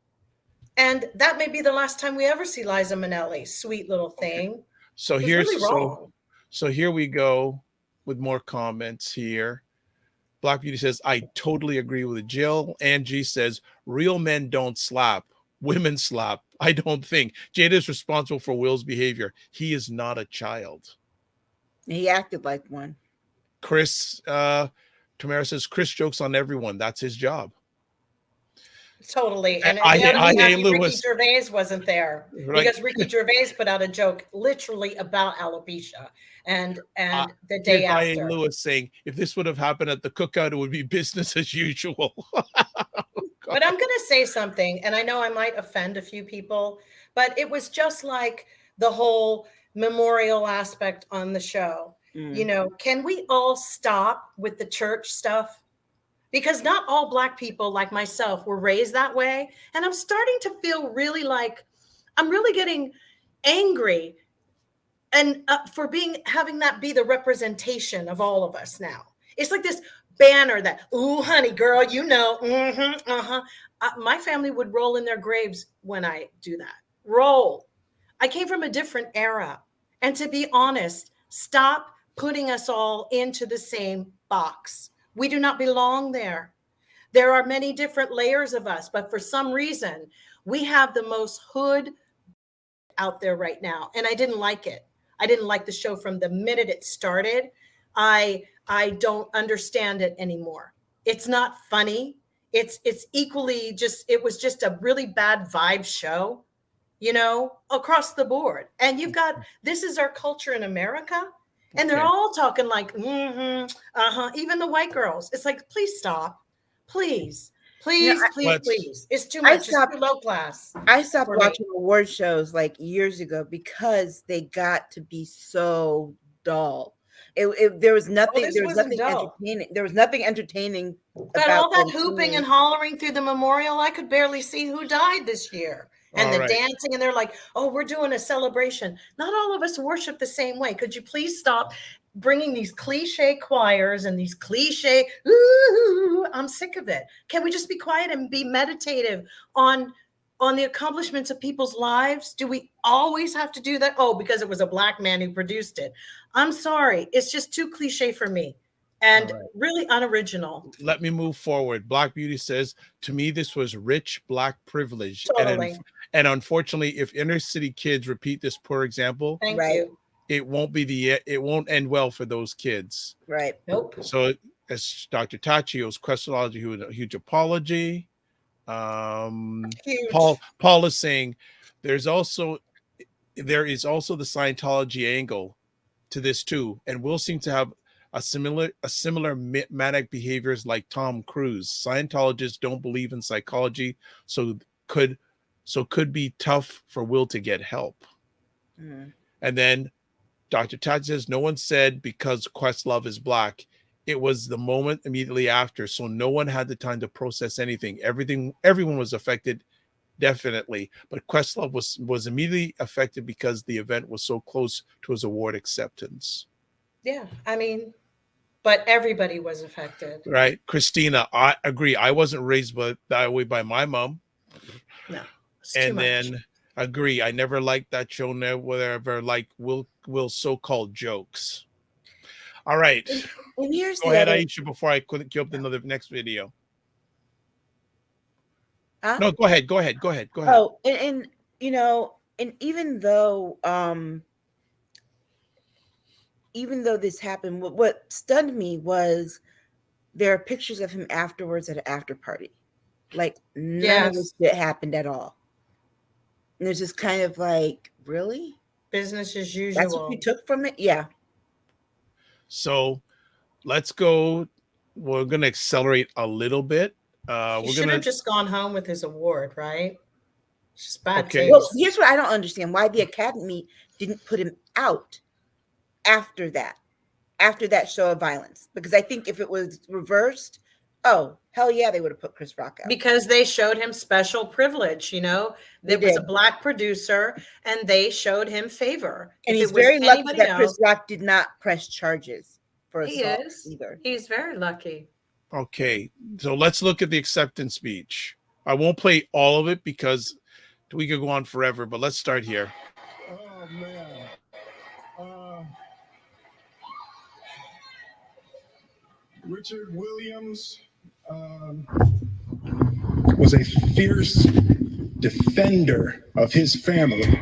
And that may be the last time we ever see Liza Minnelli. Sweet little thing. So It's here's really wrong. so here we go with more comments here. Black Beauty says, I totally agree with Jill. Angie says, real men don't slap. Women slap. I don't think. Jada is responsible for Will's behavior. He is not a child. He acted like one. Chris, Tamara says, Chris jokes on everyone. That's his job. Totally. And I.A. Ricky Lewis. Gervais wasn't there because Ricky Gervais put out a joke literally about alopecia and the day I.A. after. Lewis saying, if this would have happened at the cookout, it would be business as usual. But I'm going to say something, and I know I might offend a few people, but it was just like the whole memorial aspect on the show. You know, can we all stop with the church stuff? Because not all Black people like myself were raised that way. And I'm starting to feel really like I'm really getting angry and for having that be the representation of all of us now. It's like this banner that, ooh, honey, girl, you know, my family would roll in their graves when I do that. Roll. I came from a different era. And to be honest, stop putting us all into the same box. We do not belong there. There are many different layers of us, but for some reason, we have the most hood out there right now. And I didn't like it. I didn't like the show from the minute it started. I don't understand it anymore. It's not funny. It's equally it was just a really bad vibe show, you know, across the board. And you've got, this is our culture in America. And they're all talking like, even the white girls. It's like, please stop. Please. Please. It's too much. It's too low class. I stopped watching award shows like years ago because they got to be so dull. There was nothing. There was nothing entertaining. There was nothing entertaining. But all that hooping and hollering through the memorial, I could barely see who died this year. And the dancing, and they're like, oh, we're doing a celebration. Not all of us worship the same way. Could you please stop bringing these cliche choirs and these cliche, ooh, I'm sick of it. Can we just be quiet and be meditative on the accomplishments of people's lives? Do we always have to do that? Oh, because it was a Black man who produced it. I'm sorry. It's just too cliche for me. And really unoriginal. Let me move forward. Black Beauty says, to me, this was rich Black privilege. Totally. And unfortunately, if inner city kids repeat this poor example, Thank you. It won't end well for those kids. Right. Nope. So as Dr. Tachio's Questology, who a huge apology. Huge. Paul is saying there is also the Scientology angle to this too, and will seem to have a similar manic behaviors like Tom Cruise. Scientologists don't believe in psychology, so could be tough for Will to get help. And then Dr. Tad says, no one said because Questlove is Black. It was the moment immediately after, so no one had the time to process anything. Everyone was affected, definitely, but Questlove was immediately affected because the event was so close to his award acceptance. Yeah, I mean, but everybody was affected. Right. Christina, I agree. I wasn't raised that way by my mom. No. And then agree. I never liked that show. Never like Will's so-called jokes. All right. And here's Go ahead, Aisha, before I queue up the next video. No, go ahead. Oh, and you know, And even though this happened, what stunned me was there are pictures of him afterwards at an after party. Like none of this shit happened at all. And it's just kind of like, really? Business as usual. That's what you took from it? Yeah. So let's go. We're going to accelerate a little bit. He should have just gone home with his award, right? It's just bad Okay. taste. Well, here's what I don't understand: why the Academy didn't put him out after that show of violence. Because I think if it was reversed, oh hell yeah, they would have put Chris Rock out. Because they showed him special privilege, you know. There was a black producer, and they showed him favor. And he's very lucky that Chris Rock did not press charges for assault either. He's very lucky. Okay, so let's look at the acceptance speech. I won't play all of it because we could go on forever, but let's start here. Oh, man. Richard Williams was a fierce defender of his family.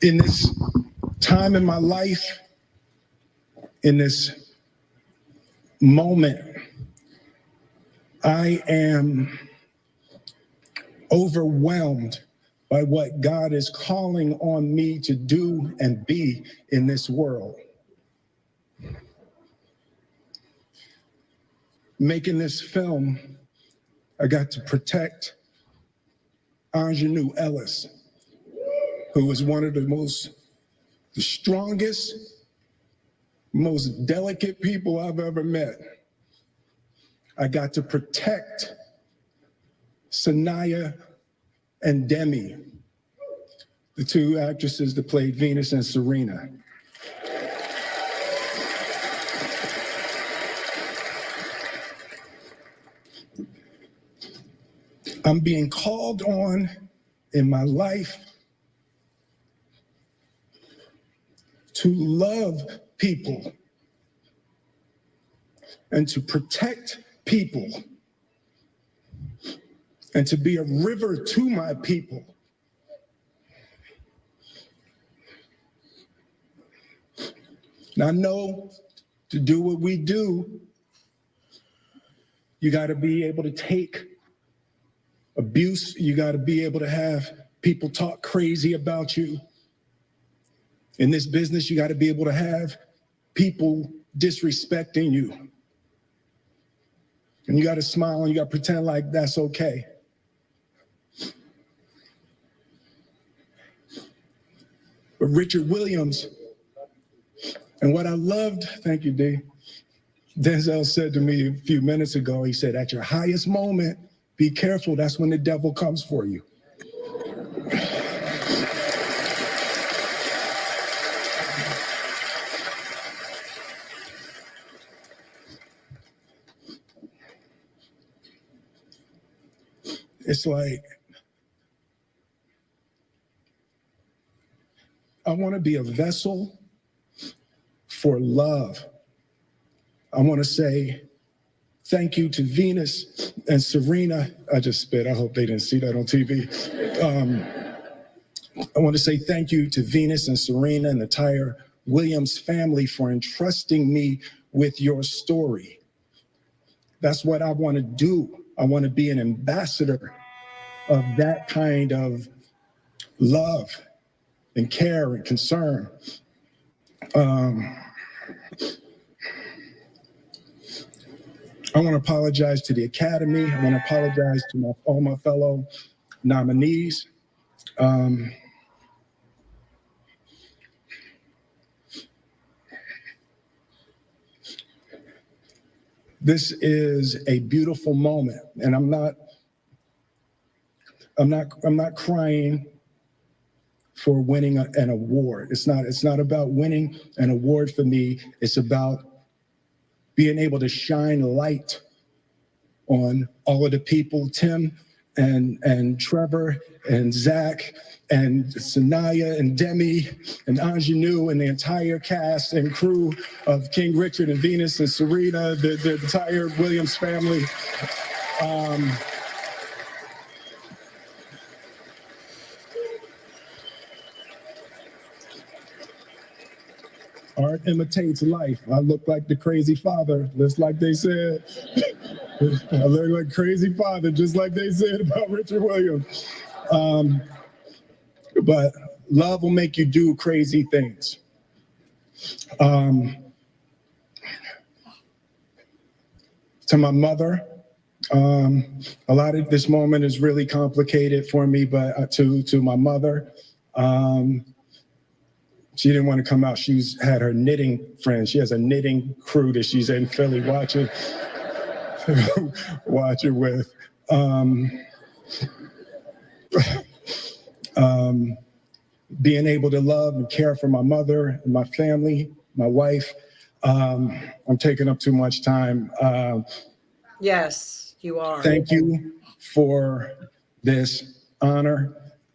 In this time in my life, in this moment, I am overwhelmed by what God is calling on me to do and be in this world. Making this film, I got to protect Ingenue Ellis, who was one of the strongest, most delicate people I've ever met. I got to protect Sanaya and Demi, the two actresses that played Venus and Serena. I'm being called on in my life to love people and to protect people and to be a river to my people. Now, I know to do what we do, you got to be able to take abuse. You got to be able to have people talk crazy about you. In this business, you got to be able to have people disrespecting you. And you got to smile and you got to pretend like that's okay. But Richard Williams, and what I loved, thank you, D. Denzel said to me a few minutes ago, he said, at your highest moment, be careful, that's when the devil comes for you. It's like, I want to be a vessel for love. I want to say thank you to Venus and Serena. I just spit. I hope they didn't see that on TV. I want to say thank you to Venus and Serena and the entire Williams family for entrusting me with your story. That's what I want to do. I want to be an ambassador of that kind of love and care and concern. I want to apologize to the Academy. I want to apologize to all my fellow nominees. This is a beautiful moment, and I'm not crying for winning an award. It's not about winning an award for me. It's about being able to shine light on all of the people, Tim and Trevor and Zach and Sanaya and Demi and Ingenue and the entire cast and crew of King Richard and Venus and Serena, the entire Williams family. Art imitates life. I look like the crazy father, just like they said. I look like crazy father, just like they said about Richard Williams. But love will make you do crazy things. To my mother, a lot of this moment is really complicated for me, but to my mother, she didn't want to come out. She's had her knitting friends. She has a knitting crew that she's in Philly watching with. Being able to love and care for my mother and my family, my wife. I'm taking up too much time. Yes, you are. Thank you for this honor.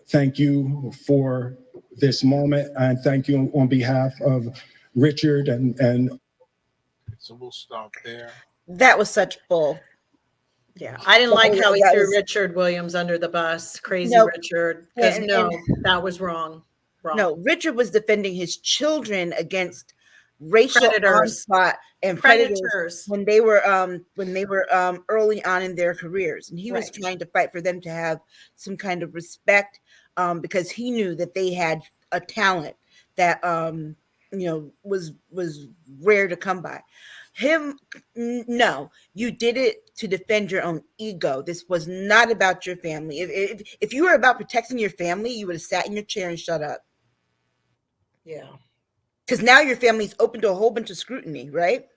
Thank you for this moment, and thank you on behalf of Richard and. So we'll stop there. That was such bull. Yeah, I didn't like how he threw Richard Williams under the bus. Crazy Richard. Because that was wrong. No, Richard was defending his children against racial onslaught and predators when they were early on in their careers, and he was trying to fight for them to have some kind of respect, because he knew that they had a talent that was rare to come by. No, you did it to defend your own ego. This was not about your family. If you were about protecting your family, you would have sat in your chair and shut up. Yeah. Because now your family's open to a whole bunch of scrutiny, right?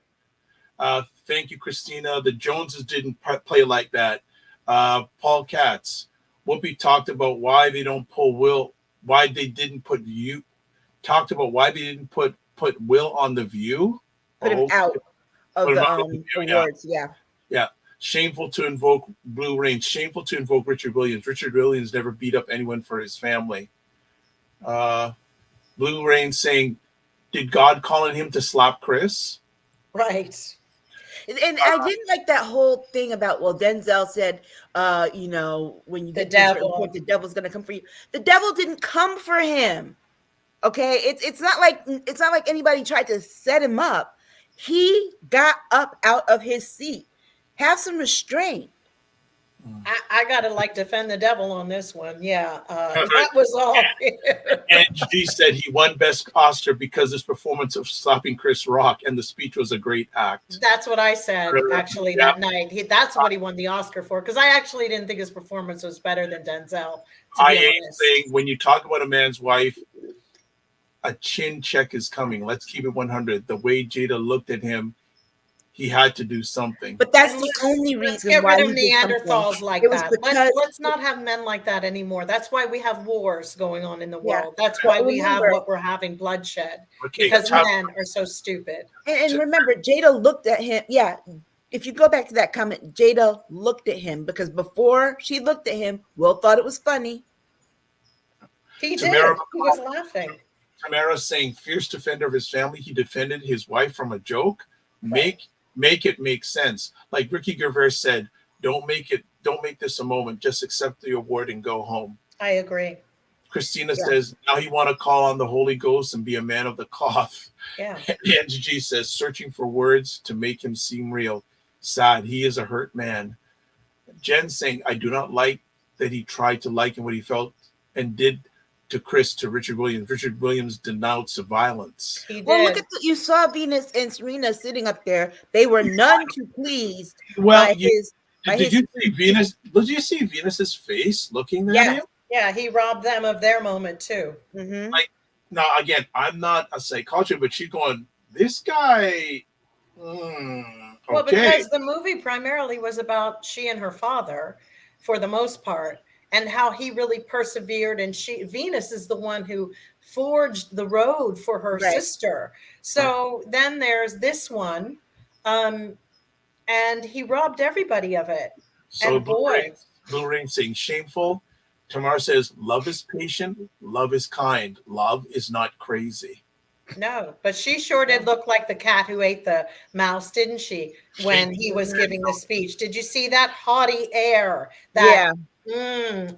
Thank you, Christina. The Joneses didn't play like that. Paul Katz, Whoopi talked about why they don't pull Will, why they didn't put you, talked about why they didn't put Will on The View. Put him out of the awards, yeah. Shameful to invoke Blue Rain. Shameful to invoke Richard Williams. Richard Williams never beat up anyone for his family. Blue Rain saying, did God call on him to slap Chris? Right. And I didn't like that whole thing about, Denzel said, when you get the devil's going to come for you. The devil didn't come for him. Okay, it's not like anybody tried to set him up. He got up out of his seat. Have some restraint. I gotta defend the devil on this one. Yeah, that was all. And G said he won Best Oscar because his performance of slapping Chris Rock, and the speech was a great act. That's what I said actually that night. That's what he won the Oscar for, because I actually didn't think his performance was better than Denzel. I ain't saying when you talk about a man's wife, a chin check is coming. Let's keep it 100. The way Jada looked at him, he had to do something. But that's the only reason why get rid of Neanderthals like that. Let's not have men like that anymore. That's why we have wars going on in the world. That's why we have what we're having, bloodshed. Because men are so stupid. And remember, Jada looked at him. Yeah. If you go back to that comment, Jada looked at him, because before she looked at him, Will thought it was funny. He did. He was laughing. Tamara saying, fierce defender of his family. He defended his wife from a joke. Make it make sense. Like Ricky Gervais said, don't make this a moment. Just accept the award and go home. I agree. Christina says, now you want to call on the Holy Ghost and be a man of the cloth. Yeah. And Gigi says, searching for words to make him seem real. Sad. He is a hurt man. Jen saying, I do not like that he tried to liken what he felt and did to Chris to Richard Williams. Richard Williams denounced the violence. He did. Well, look at you saw Venus and Serena sitting up there. They were none too pleased. Well, did you see Venus? Did you see Venus's face looking at him? Yeah, he robbed them of their moment too. Mm-hmm. Now again, I'm not a psychologist, but she's going, this guy. Well, because the movie primarily was about she and her father, for the most part, and how he really persevered. And Venus is the one who forged the road for her sister. So then there's this one, and he robbed everybody of it. So and boy, Blue Ring saying shameful. Tamara says love is patient, love is kind, love is not crazy. No, but she sure did look like the cat who ate the mouse, didn't she? When he was giving the speech. Did you see that haughty air? That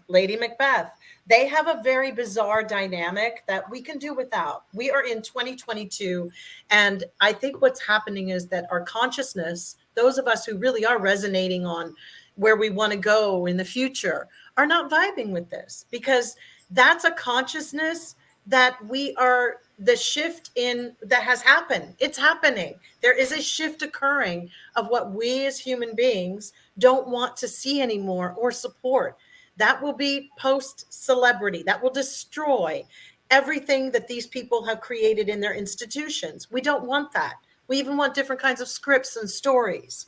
Lady Macbeth. They have a very bizarre dynamic that we can do without. We are in 2022. And I think what's happening is that our consciousness, those of us who really are resonating on where we want to go in the future, are not vibing with this, because that's a consciousness that we are, the shift in that has happened. It's happening. There is a shift occurring of what we as human beings don't want to see anymore or support. That will be post-celebrity. That will destroy everything that these people have created in their institutions. We don't want that. We even want different kinds of scripts and stories.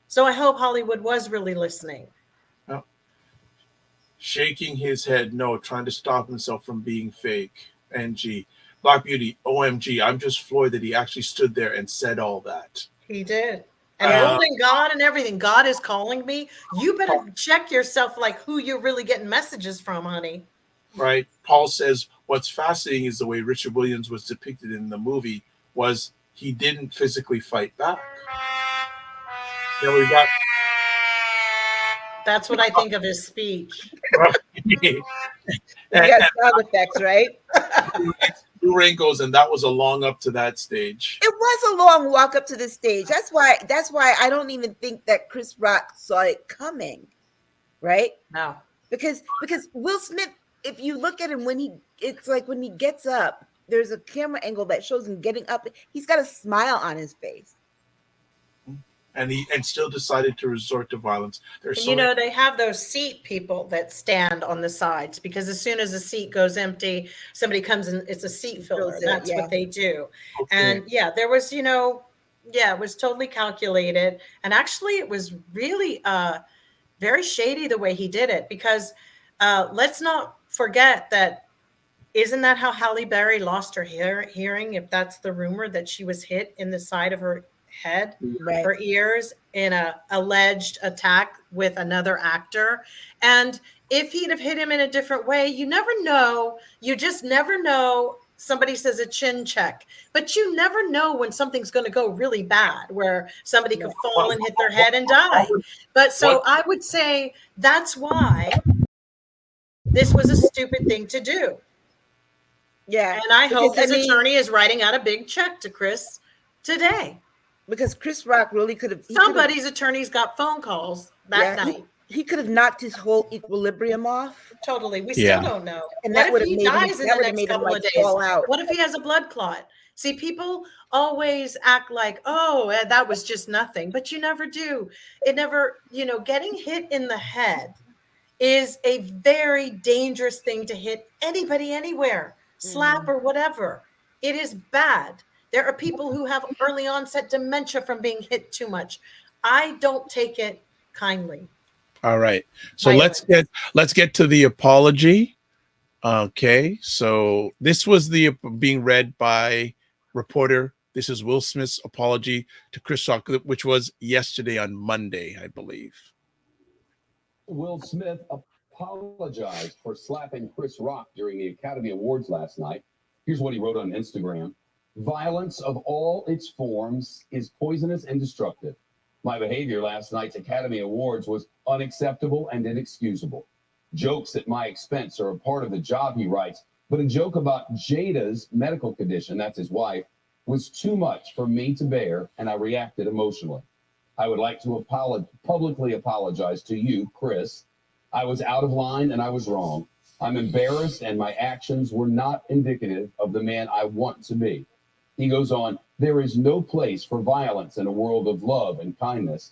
So I hope Hollywood was really listening. Oh. Shaking his head, no, trying to stop himself from being fake. NG. Black Beauty, OMG. I'm just floored that he actually stood there and said all that. He did. And holding God and everything. God is calling me. You better check yourself, like who you're really getting messages from, honey. Right. Paul says what's fascinating is the way Richard Williams was depicted in the movie was he didn't physically fight back. Then we got. That's what I think of his speech. You got sound effects, right? Blue Ring goes, and that was a long up to that stage. It was a long walk up to the stage. That's why I don't even think that Chris Rock saw it coming, right? No, because Will Smith, if you look at him it's like when he gets up, there's a camera angle that shows him getting up. He's got a smile on his face. And he still decided to resort to violence. They have those seat people that stand on the sides, because as soon as a seat goes empty, somebody comes in, it's a seat filler. That's what they do. Okay. And there was, it was totally calculated. And actually it was really very shady the way he did it, because let's not forget that, isn't that how Halle Berry lost her hearing? If that's the rumor, that she was hit in the side of her head, her ears, in a alleged attack with another actor. And if he'd have hit him in a different way, you never know. You just never know. Somebody says a chin check, but you never know when something's going to go really bad, where somebody could fall and hit their head and die. But so I would say that's why this was a stupid thing to do. Yeah. And I hope his attorney is writing out a big check to Chris today. Because Chris Rock really could have. Somebody's attorney's got phone calls that night. He could have knocked his whole equilibrium off. Totally. We still don't know. And what if he dies in the next couple of days? What if he has a blood clot? See, people always act like, oh, that was just nothing. But you never do. It never, getting hit in the head is a very dangerous thing to hit anybody anywhere, slap or whatever. It is bad. There are people who have early onset dementia from being hit too much. I don't take it kindly. All right. So let's get to the apology. Okay. So this was the being read by reporter. This is Will Smith's apology to Chris Rock, which was yesterday on Monday, I believe. Will Smith apologized for slapping Chris Rock during the Academy Awards last night. Here's what he wrote on Instagram. Violence of all its forms is poisonous and destructive. My behavior last night's Academy Awards was unacceptable and inexcusable. Jokes at my expense are a part of the job, he writes, but a joke about Jada's medical condition, that's his wife, was too much for me to bear, and I reacted emotionally. I would like to publicly apologize to you, Chris. I was out of line and I was wrong. I'm embarrassed and my actions were not indicative of the man I want to be. He goes on, there is no place for violence in a world of love and kindness.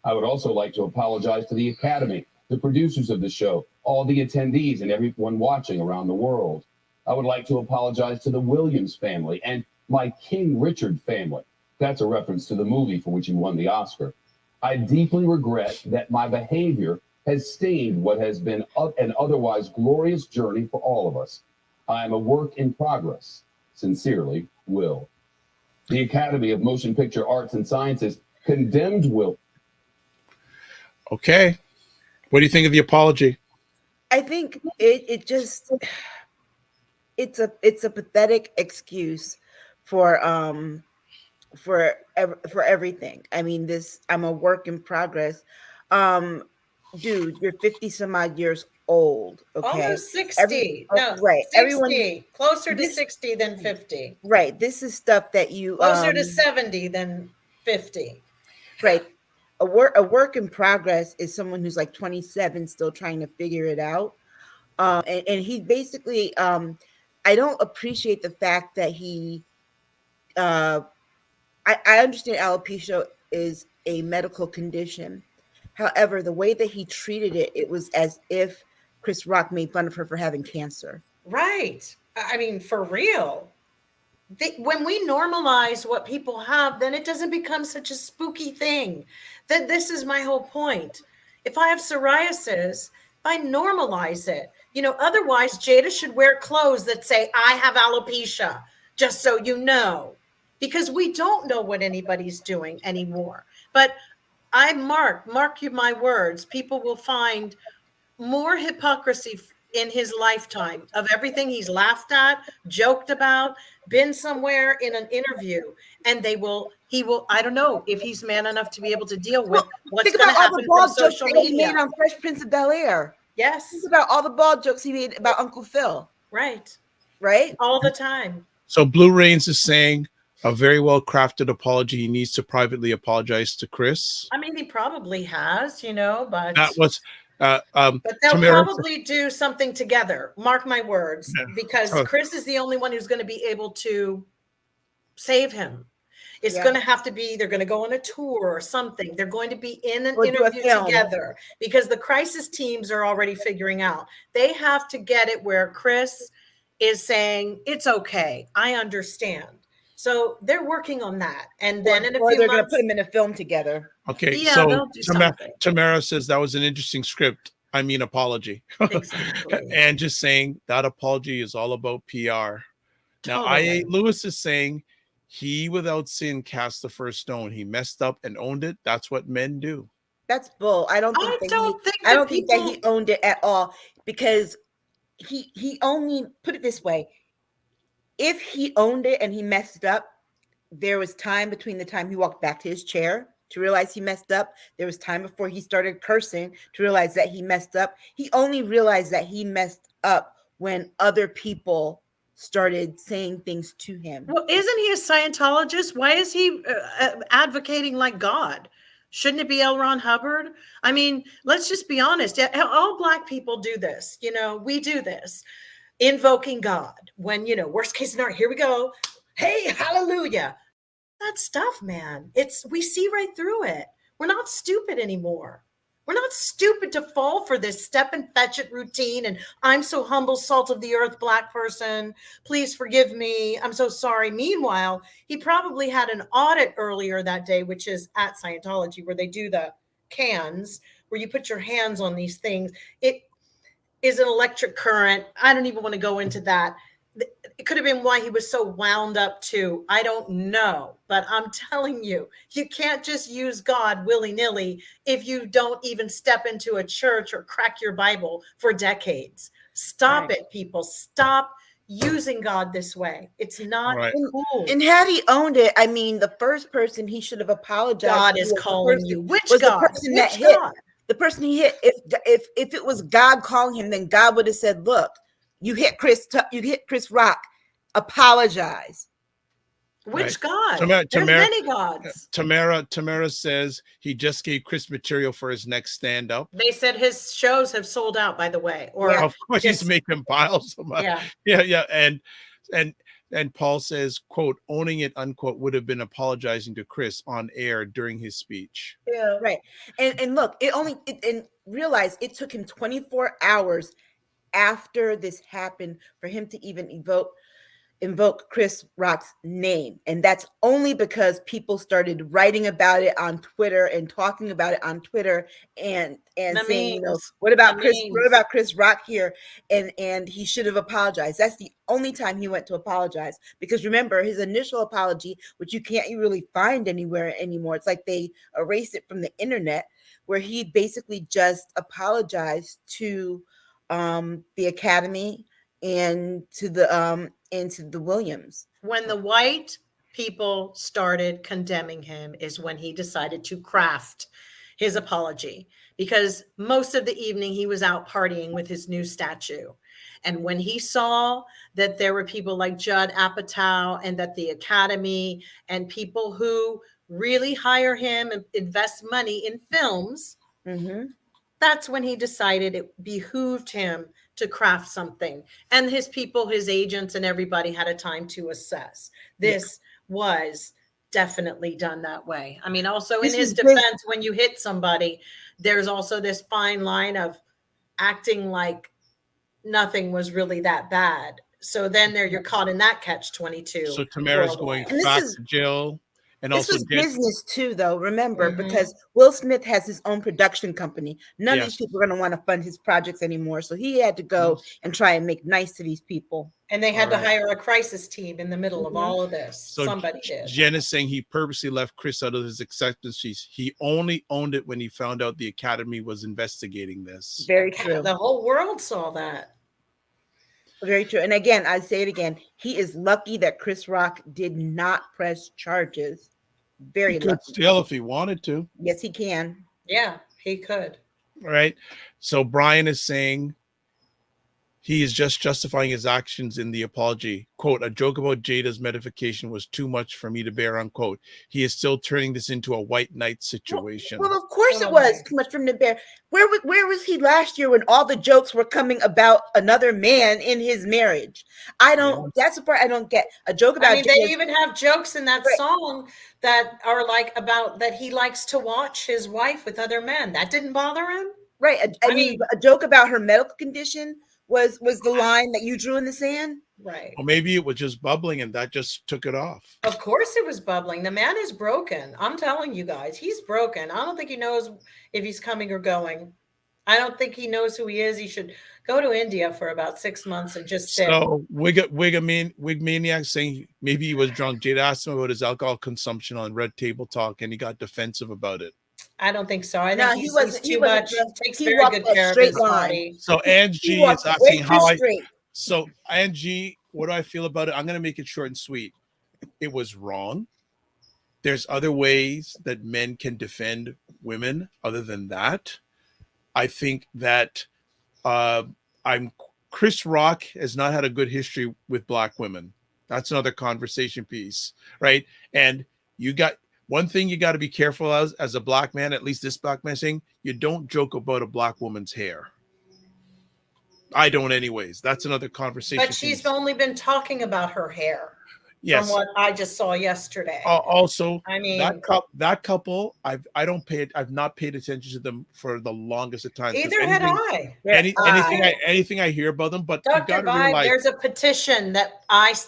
I would also like to apologize to the Academy, the producers of the show, all the attendees and everyone watching around the world. I would like to apologize to the Williams family and my King Richard family. That's a reference to the movie for which he won the Oscar. I deeply regret that my behavior has stained what has been an otherwise glorious journey for all of us. I am a work in progress. Sincerely, Will. The Academy of Motion Picture Arts and Sciences condemned Will. Okay. What do you think of the apology? I think it just it's a pathetic excuse for everything. I mean, I'm a work in progress. Dude, you're 50 some odd years old. Okay, Almost 60. No, right. 60. Everyone Closer to 60 than 50. right. This is stuff that you Closer to 70 than 50. right. A work in progress is someone who's like 27 still trying to figure it out. And he basically I don't appreciate the fact that he I understand alopecia is a medical condition. However, the way that he treated it, it was as if Chris Rock made fun of her for having cancer. Right. I mean, for real. When we normalize what people have, then it doesn't become such a spooky thing. That this is my whole point. If I have psoriasis, if I normalize it, otherwise Jada should wear clothes that say, I have alopecia, just so you know, because we don't know what anybody's doing anymore. But I mark you my words, people will find more hypocrisy in his lifetime of everything he's laughed at, joked about, been somewhere in an interview, and he will, I don't know if he's man enough to be able to deal with what's going to happen from social media. He made on Fresh Prince of Bel-Air. Yes. Think about all the bald jokes he made about Uncle Phil. Right. Right? All the time. So Blue Rains is saying a very well-crafted apology. He needs to privately apologize to Chris. I mean, he probably has, but that was but they'll probably do something together. Mark my words, because Chris is the only one who's going to be able to save him. It's going to have to be, they're going to go on a tour or something. They're going to be in an interview together, because the crisis teams are already figuring out. They have to get it where Chris is saying, it's okay, I understand. So they're working on that. And then in a few months, they're going to put them in a film together. Okay, yeah, so something. Tamara says that was an interesting script. I mean, apology. Exactly. And just saying that apology is all about PR. Now, I.A. Lewis is saying he without sin cast the first stone. He messed up and owned it. That's what men do. That's bull. I don't think that he owned it at all, because he only, put it this way, if he owned it and he messed up, there was time between the time he walked back to his chair to realize he messed up. There was time before he started cursing to realize that he messed up. He only realized that he messed up when other people started saying things to him. Well, isn't he a Scientologist? Why is he advocating like God? Shouldn't it be L. Ron Hubbard? I mean, let's just be honest. All Black people do this. We do this. Invoking God when, worst case scenario, here we go. Hey, hallelujah. That stuff, man. We see right through it. We're not stupid anymore. We're not stupid to fall for this step and fetch it routine. And I'm so humble, salt of the earth, Black person. Please forgive me. I'm so sorry. Meanwhile, he probably had an audit earlier that day, which is at Scientology, where they do the cans, where you put your hands on these things. It is an electric current. I don't even want to go into that. It could have been why he was so wound up too. I don't know, but I'm telling you, you can't just use God willy-nilly if you don't even step into a church or crack your Bible for decades. Stop it, people. Stop using God this way. It's not cool. And had he owned it, I mean, the first person he should have apologized. God is calling you. Which was God? The person that hit. The person he hit. If it was God calling him, then God would have said, "Look, you hit Chris Rock. Apologize." Which God? There's many gods. Tamara says he just gave Chris material for his next stand-up. They said his shows have sold out, by the way. Or of course, he's making piles of money. Yeah. And Paul says, quote, owning it, unquote, would have been apologizing to Chris on air during his speech. Yeah, right. And look, and realize it took him 24 hours after this happened for him to even invoke Chris Rock's name. And that's only because people started writing about it on Twitter and talking about it on Twitter and saying, what about Chris Rock here? And he should have apologized. That's the only time he went to apologize, because remember his initial apology, which you can't really find anywhere anymore. It's like they erased it from the internet, where he basically just apologized to the Academy and to the Williams. When the white people started condemning him is when he decided to craft his apology, because most of the evening he was out partying with his new statue. And when he saw that there were people like Judd Apatow and that the Academy and people who really hire him and invest money in films, that's when he decided it behooved him to craft something. And his people, his agents, and everybody had a time to assess. This was definitely done that way. I mean, also in his defense, when you hit somebody, there's also this fine line of acting like nothing was really that bad. So then you're caught in that catch-22. So Tamara's going back to jail. And this also was business too, though, remember, because Will Smith has his own production company. None of these people are going to want to fund his projects anymore. So he had to go and try and make nice to these people. And they had to hire a crisis team in the middle of all of this. So somebody did. Jen is saying he purposely left Chris out of his acceptance fees. He only owned it when he found out the Academy was investigating this. Very true. The whole world saw that. Very true. And again, I say it again. He is lucky that Chris Rock did not press charges. Very lucky. Still, if he wanted to. Yes, he can. Yeah, he could. All right. So Brian is saying he is just justifying his actions in the apology. Quote, a joke about Jada's medication was too much for me to bear, unquote. He is still turning this into a white knight situation. Well, of course it was too much for him to bear. Where was he last year when all the jokes were coming about another man in his marriage? That's the part I don't get. A joke about they even have jokes in that song that are like about that he likes to watch his wife with other men. That didn't bother him? Right. I mean, a joke about her medical condition was the line that you drew in the sand. Right. Or maybe it was just bubbling and that just took it off. Of course it was bubbling. The man is broken. I'm telling you guys, he's broken. I don't think he knows if he's coming or going. I don't think he knows who he is. He should go to India for about 6 months and just sit. So Wigmaniac saying maybe he was drunk. Jada asked him about his alcohol consumption on Red Table Talk and he got defensive about it. I don't think so. I think he's too much. Takes very good care of his body. So Angie is asking how So Angie, what do I feel about it? I'm going to make it short and sweet. It was wrong. There's other ways that men can defend women other than that. I think that Chris Rock has not had a good history with black women. That's another conversation piece, right? And you got one thing you got to be careful as a black man, at least this black man saying, you don't joke about a black woman's hair. I don't anyways. That's another conversation. But she's only been talking about her hair. Yes. From what I just saw yesterday. Also, I mean, that couple, I've not paid attention to them for the longest of time. Either had I. Anything I hear about them, but Dr. Vibe, there's a petition that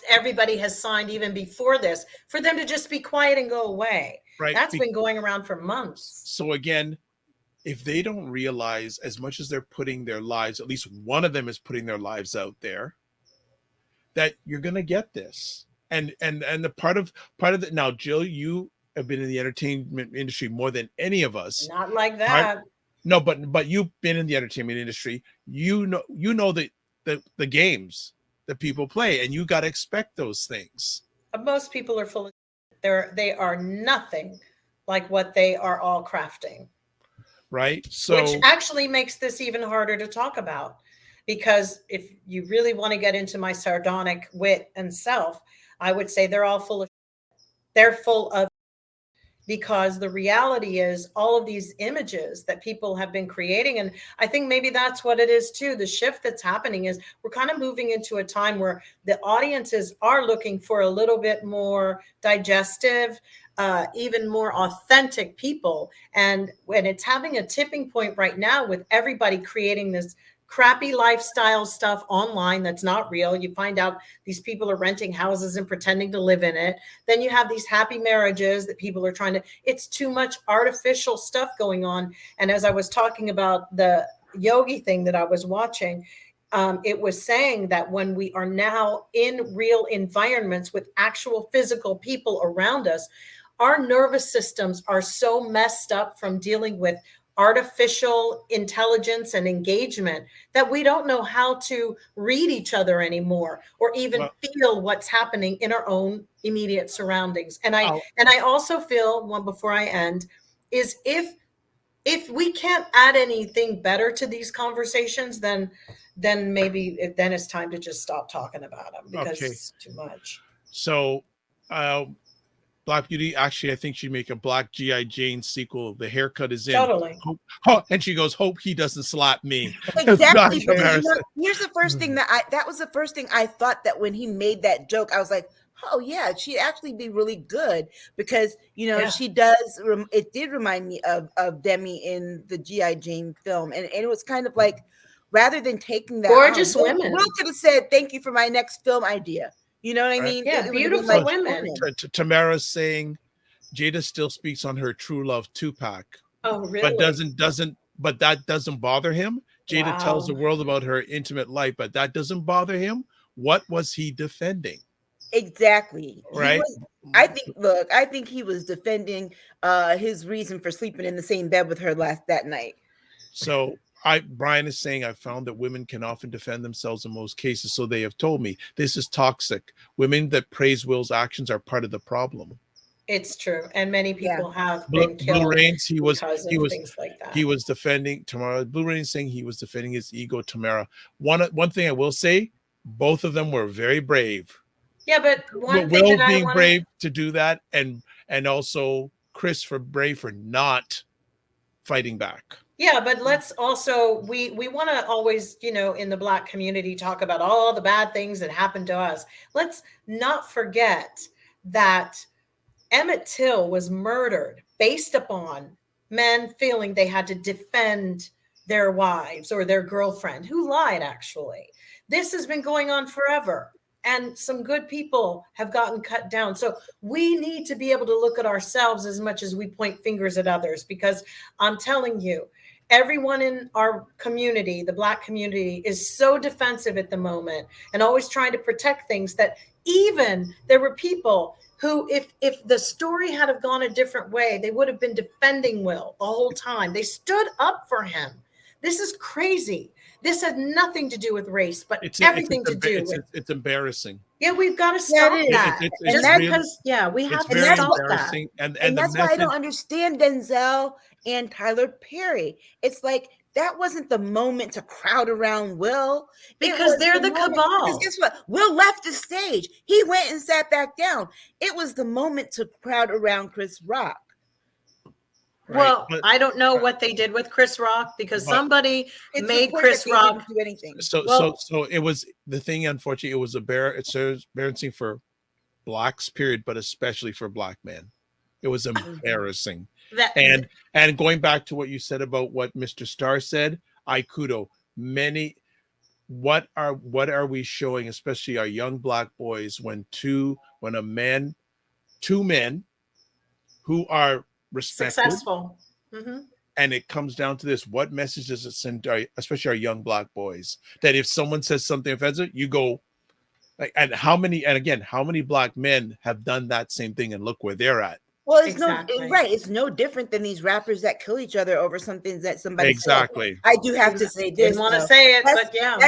everybody has signed even before this for them to just be quiet and go away. Right. That's been going around for months. So again, if they don't realize as much as they're putting their lives, at least one of them is putting their lives out there, that you're gonna get this. And the part of the now, Jill, you have been in the entertainment industry more than any of us. Not like that. No, but you've been in the entertainment industry. You know the games that people play, and you got to expect those things. Most people are full of. They are nothing like what they are all crafting. Right. So, which actually makes this even harder to talk about, because if you really want to get into my sardonic wit and self, I would say they're all full of. They're full of. Because the reality is all of these images that people have been creating. And I think maybe that's what it is too. The shift that's happening is we're kind of moving into a time where the audiences are looking for a little bit more digestive, even more authentic people. And when it's having a tipping point right now with everybody creating this crappy lifestyle stuff online that's not real. You find out these people are renting houses and pretending to live in it. Then you have these happy marriages that people are trying to, it's too much artificial stuff going on. And as I was talking about the yogi thing that I was watching, it was saying that when we are now in real environments with actual physical people around us, our nervous systems are so messed up from dealing with artificial intelligence and engagement that we don't know how to read each other anymore, or even feel what's happening in our own immediate surroundings. And I also feel, one before I end, is if we can't add anything better to these conversations, then maybe it's time to just stop talking about them, because it's too much. So Black Beauty, actually, I think she'd make a Black G.I. Jane sequel. The haircut is in. Totally. And she goes, hope he doesn't slap me. Exactly. Because, here's the first thing that was the first thing I thought, that when he made that joke, I was like, oh yeah, she'd actually be really good, because she does. It did remind me of Demi in the G.I. Jane film, and it was kind of like, rather than taking that, gorgeous women, Will could have said, "Thank you for my next film idea." You know what I mean? Yeah, beautiful women. Tamara's saying Jada still speaks on her true love Tupac. Oh, really? But that doesn't bother him. Jada tells the world about her intimate life, but that doesn't bother him. What was he defending? Exactly. Right. I think he was defending his reason for sleeping in the same bed with her that night. So Brian is saying, I found that women can often defend themselves in most cases. So they have told me this is toxic. Women that praise Will's actions are part of the problem. It's true. And many people have been killed. Blue Rains, he was things like that. He was defending Tamara. Blue Rain saying he was defending his ego, Tamara. One thing I will say, both of them were very brave. Yeah, but Will being brave to do that, and also Chris brave for not fighting back. Yeah, but let's also, we want to always, in the Black community, talk about all the bad things that happened to us. Let's not forget that Emmett Till was murdered based upon men feeling they had to defend their wives or their girlfriend, who lied, actually. This has been going on forever. And some good people have gotten cut down. So we need to be able to look at ourselves as much as we point fingers at others, because I'm telling you, everyone in our community, the Black community, is so defensive at the moment and always trying to protect things, that even there were people who, if the story had have gone a different way, they would have been defending Will the whole time. They stood up for him. This is crazy. This had nothing to do with race, but everything to do with. It's embarrassing. Yeah, we got to stop that. We have to stop that. And that's why I don't understand Denzel and Tyler Perry. It's like, that wasn't the moment to crowd around Will, because they're the cabal. Because guess what? Will left the stage. He went and sat back down. It was the moment to crowd around Chris Rock. Right. Well, I don't know what they did with Chris Rock, because somebody made Chris Rock do anything. So it was the thing. Unfortunately, it was embarrassing for Blacks, period, but especially for Black men. It was embarrassing. And going back to what you said about what Mr. Starr said, I kudo many. What are we showing, especially our young Black boys, when two men who are respected, successful, and it comes down to this: what message does it send, especially our young Black boys, that if someone says something offensive, you go, and how many Black men have done that same thing, and look where they're at. Well, it's no different than these rappers that kill each other over something that somebody exactly said. I do have to say this. Didn't want to say it, but yeah.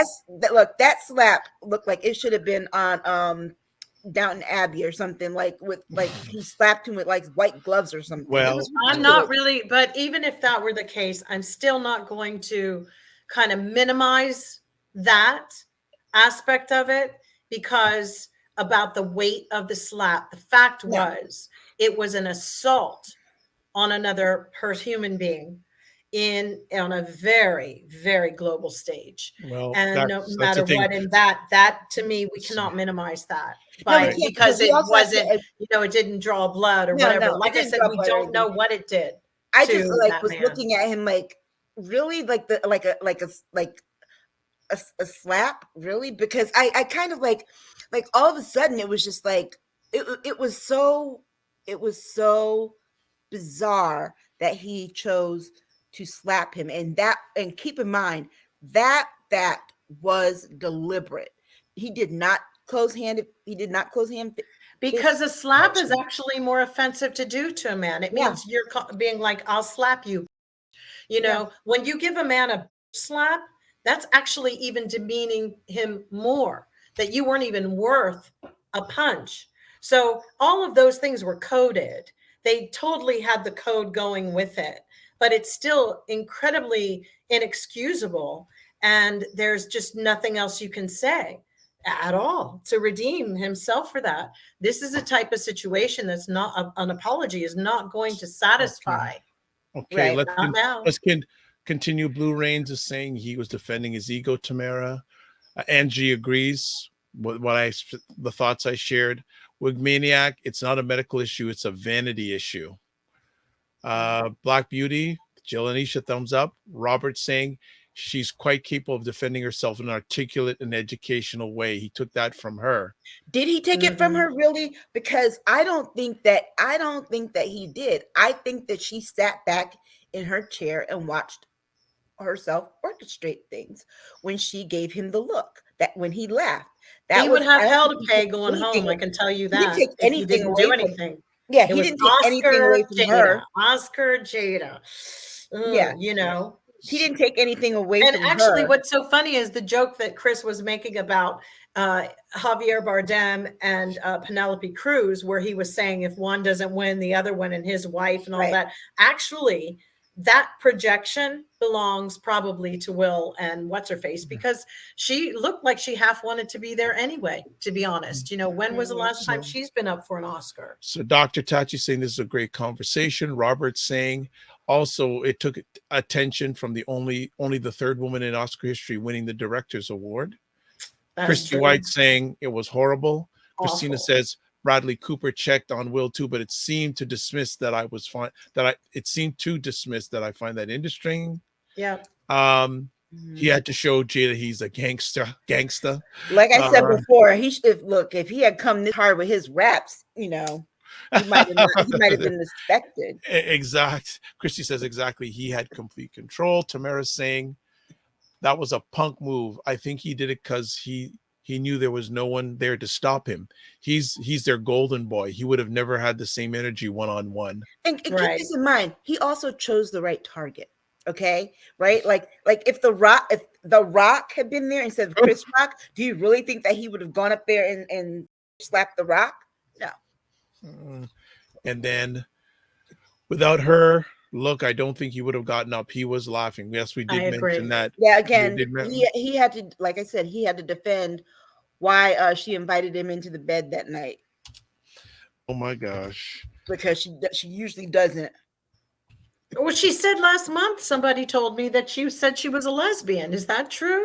That slap looked like it should have been on Downton Abbey or something, he slapped him with like white gloves or something. Well, I'm not really, but even if that were the case, I'm still not going to kind of minimize that aspect of it, because about the weight of the slap. The fact was, it was an assault on another human being on a very, very global stage. Well, and no matter what, and that to me, we cannot minimize that because it wasn't, it didn't draw blood or whatever. Like I said, we don't know what it did. I just was looking at him like, really, like a slap, really, because I kind of like all of a sudden it was just like it was so bizarre that he chose to slap him, and keep in mind that was deliberate. He did not close hand. Because a slap is actually more offensive to do to a man. It means you're being like, I'll slap you. You know, when you give a man a slap, that's actually even demeaning him more, that you weren't even worth a punch. So all of those things were coded. They totally had the code going with it, but it's still incredibly inexcusable. And there's just nothing else you can say at all to redeem himself for that. This is a type of situation that's not an apology is not going to satisfy. Okay, Right. let's continue. Blue Reigns is saying he was defending his ego, Tamara. Angie agrees with the thoughts I shared. Wigmaniac, it's not a medical issue, it's a vanity issue. Black Beauty, Jill and Aisha, thumbs up. Robert saying she's quite capable of defending herself in an articulate and educational way. He took that from her. Did he take it from her, really? Because I don't think that he did. I think that she sat back in her chair and watched herself orchestrate things when she gave him the look. That when he laughed, that he would have hell to pay going home. I can tell you that. He didn't take anything away from anything. Yeah, he didn't take anything away from her. Oscar Jada. Yeah, you know. He didn't take anything away from her. And actually, what's so funny is the joke that Chris was making about Javier Bardem and Penelope Cruz, where he was saying if one doesn't win, the other one and his wife and all that. Actually, that projection belongs probably to Will and what's-her-face, because she looked like she half wanted to be there anyway, to be honest. You know, when was the last time she's been up for an Oscar? So Dr. Tachi saying this is a great conversation. Robert saying also it took attention from the only the third woman in Oscar history winning the Director's Award. Christy White saying it was horrible. Awful. Christina says Bradley Cooper checked on Will too, but it seemed to dismiss that I was fine. It seemed to dismiss that I find that interesting. Yeah. He had to show Jada he's a gangster. Like I said before, if he had come this hard with his raps, you know, he might have been respected. Exact. Christy says exactly. He had complete control. Tamara's saying that was a punk move. I think he did it because he knew there was no one there to stop him. He's their golden boy. He would have never had the same energy one-on-one. And keep this in mind. He also chose the right target. Okay, right? Like if the Rock had been there instead of Chris Rock, do you really think that he would have gone up there and slapped the Rock? No. And then without her, look, I don't think he would have gotten up. He was laughing. Yes, we did mention that. Yeah, again, he had to, like I said, he had to defend why she invited him into the bed that night. Oh my gosh. Because she usually doesn't. Well, she said last month, somebody told me that she said she was a lesbian. Is that true?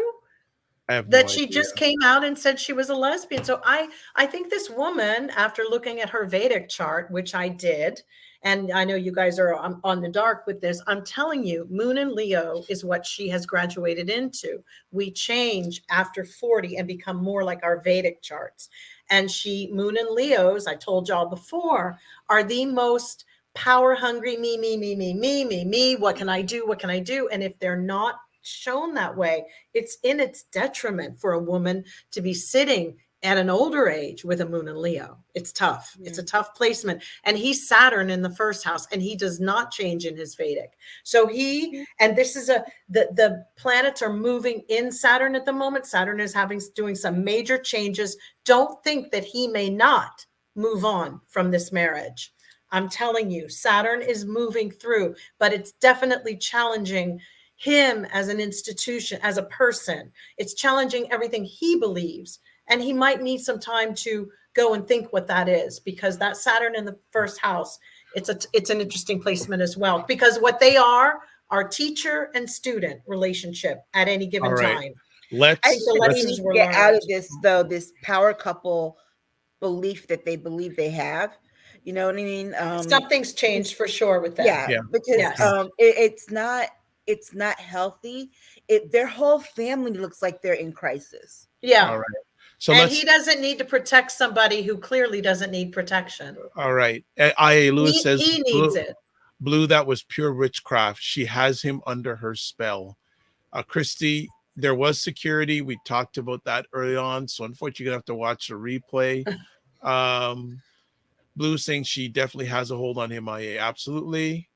I have that she just came out and said she was a lesbian. So I think this woman, after looking at her Vedic chart, which I did, and I know you guys are on the dark with this, I'm telling you, Moon in Leo is what she has graduated into. We change after 40 and become more like our Vedic charts. And Moon in Leos, I told y'all before, are the most power hungry, me. What can I do? What can I do? And if they're not shown that way, it's in its detriment for a woman to be sitting at an older age with a Moon in Leo. It's tough. It's a tough placement. And he's Saturn in the first house, and he does not change in his Vedic. So and this is the planets are moving in Saturn at the moment. Saturn is doing some major changes. Don't think that he may not move on from this marriage. I'm telling you, Saturn is moving through, but it's definitely challenging him as an institution, as a person. It's challenging everything he believes. And he might need some time to go and think what that is, because that Saturn in the first house, it's an interesting placement as well, because what they are teacher and student relationship at any given time. I think we need to get out of this, though, this power couple belief that they believe they have. You know what I mean? Something's changed for sure with that. Yeah. Because it's not healthy. Their whole family looks like they're in crisis. Yeah. All right. So he doesn't need to protect somebody who clearly doesn't need protection. All right. I.A. Lewis says he needs it. Blue, that was pure witchcraft. She has him under her spell. Christy, there was security. We talked about that early on. So unfortunately, you're going to have to watch the replay. Blue saying she definitely has a hold on him. IA, absolutely.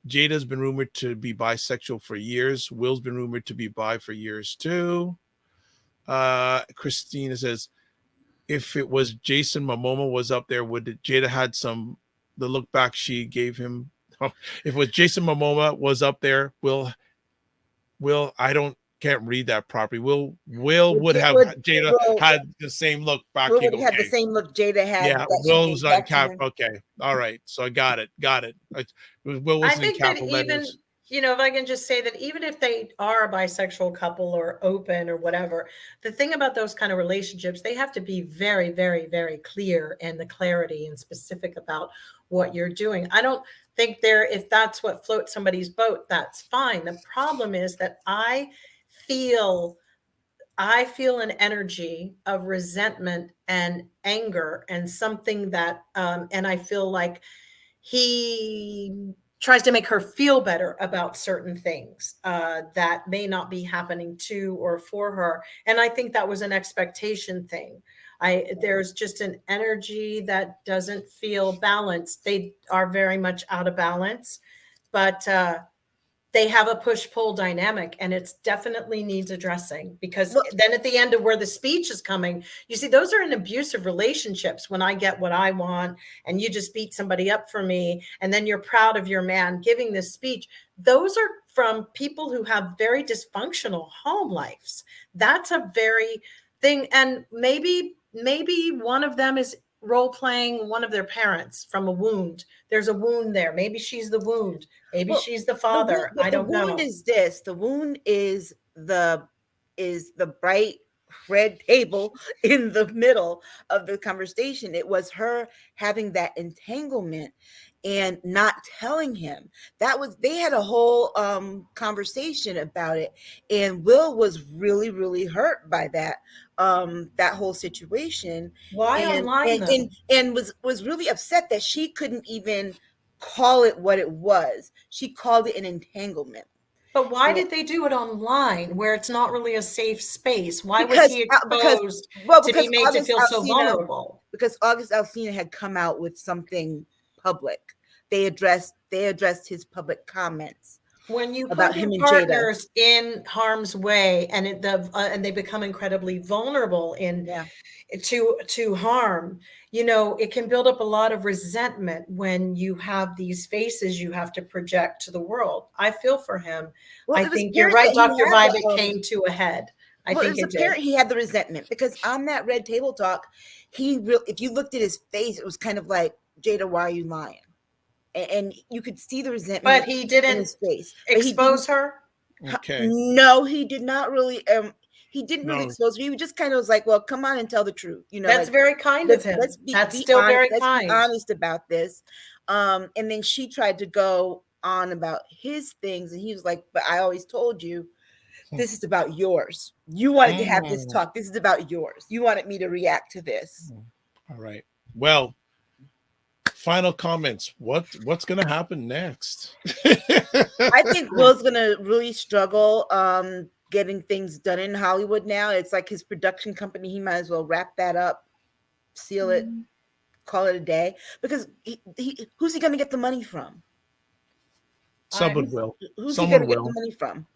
Jada's been rumored to be bisexual for years. Will's been rumored to be bi for years too. Christina says, if it was Jason Momoa was up there, would Jada had the look back she gave him? If it was Jason Momoa was up there, Will, can't read that properly. Will would have Jada had the same look back. Will would have the same look Jada had. Yeah, Will was on cap. Okay, all right. So I got it. Will was I think that even, if I can just say that even if they are a bisexual couple or open or whatever, the thing about those kind of relationships, they have to be very, very, very clear and the clarity and specific about what you're doing. I don't think if that's what floats somebody's boat, that's fine. The problem is that I feel an energy of resentment and anger and something that, and I feel like he tries to make her feel better about certain things that may not be happening to or for her. And I think that was an expectation thing. There's just an energy that doesn't feel balanced. They are very much out of balance, but they have a push-pull dynamic, and it definitely needs addressing, because then at the end of where the speech is coming, you see, those are in abusive relationships. When I get what I want and you just beat somebody up for me, and then you're proud of your man giving this speech, those are from people who have very dysfunctional home lives. That's a very thing. And maybe one of them is role-playing one of their parents from a wound. There's a wound there. Maybe she's the wound. Maybe she's the father. I don't know. The wound is this. The wound is the bright red table in the middle of the conversation. It was her having that entanglement and not telling him. They had a whole conversation about it, and Will was really, really hurt by that whole situation. Why online? And was really upset that she couldn't even call it what it was. She called it an entanglement. But why did they do it online where it's not really a safe space? Why was he exposed to be made to feel so vulnerable? Because August Alsina had come out with something public. They addressed his public comments. When you put your partners in harm's way and they become incredibly vulnerable to harm, it can build up a lot of resentment when you have these faces you have to project to the world. I feel for him. I think you're right, Dr. Vibe, it came to a head. I think it did. He had the resentment because on that Red Table Talk, if you looked at his face, it was kind of like, Jada, why are you lying? And you could see the resentment. But he didn't in his face. Expose her? Okay. No, he did not really. He didn't really expose her. He just kind of was like, well, come on and tell the truth. That's very kind of him. That's still very kind. Let's be honest about this. And then she tried to go on about his things. And he was like, but I always told you, this is about yours. You wanted to have this talk. This is about yours. You wanted me to react to this. All right. Well, final comments. What's going to happen next? I think Will's going to really struggle getting things done in Hollywood now. It's like his production company. He might as well wrap that up, seal it, call it a day. Because who's he going to get the money from? Someone will. Who's he going to get the money from?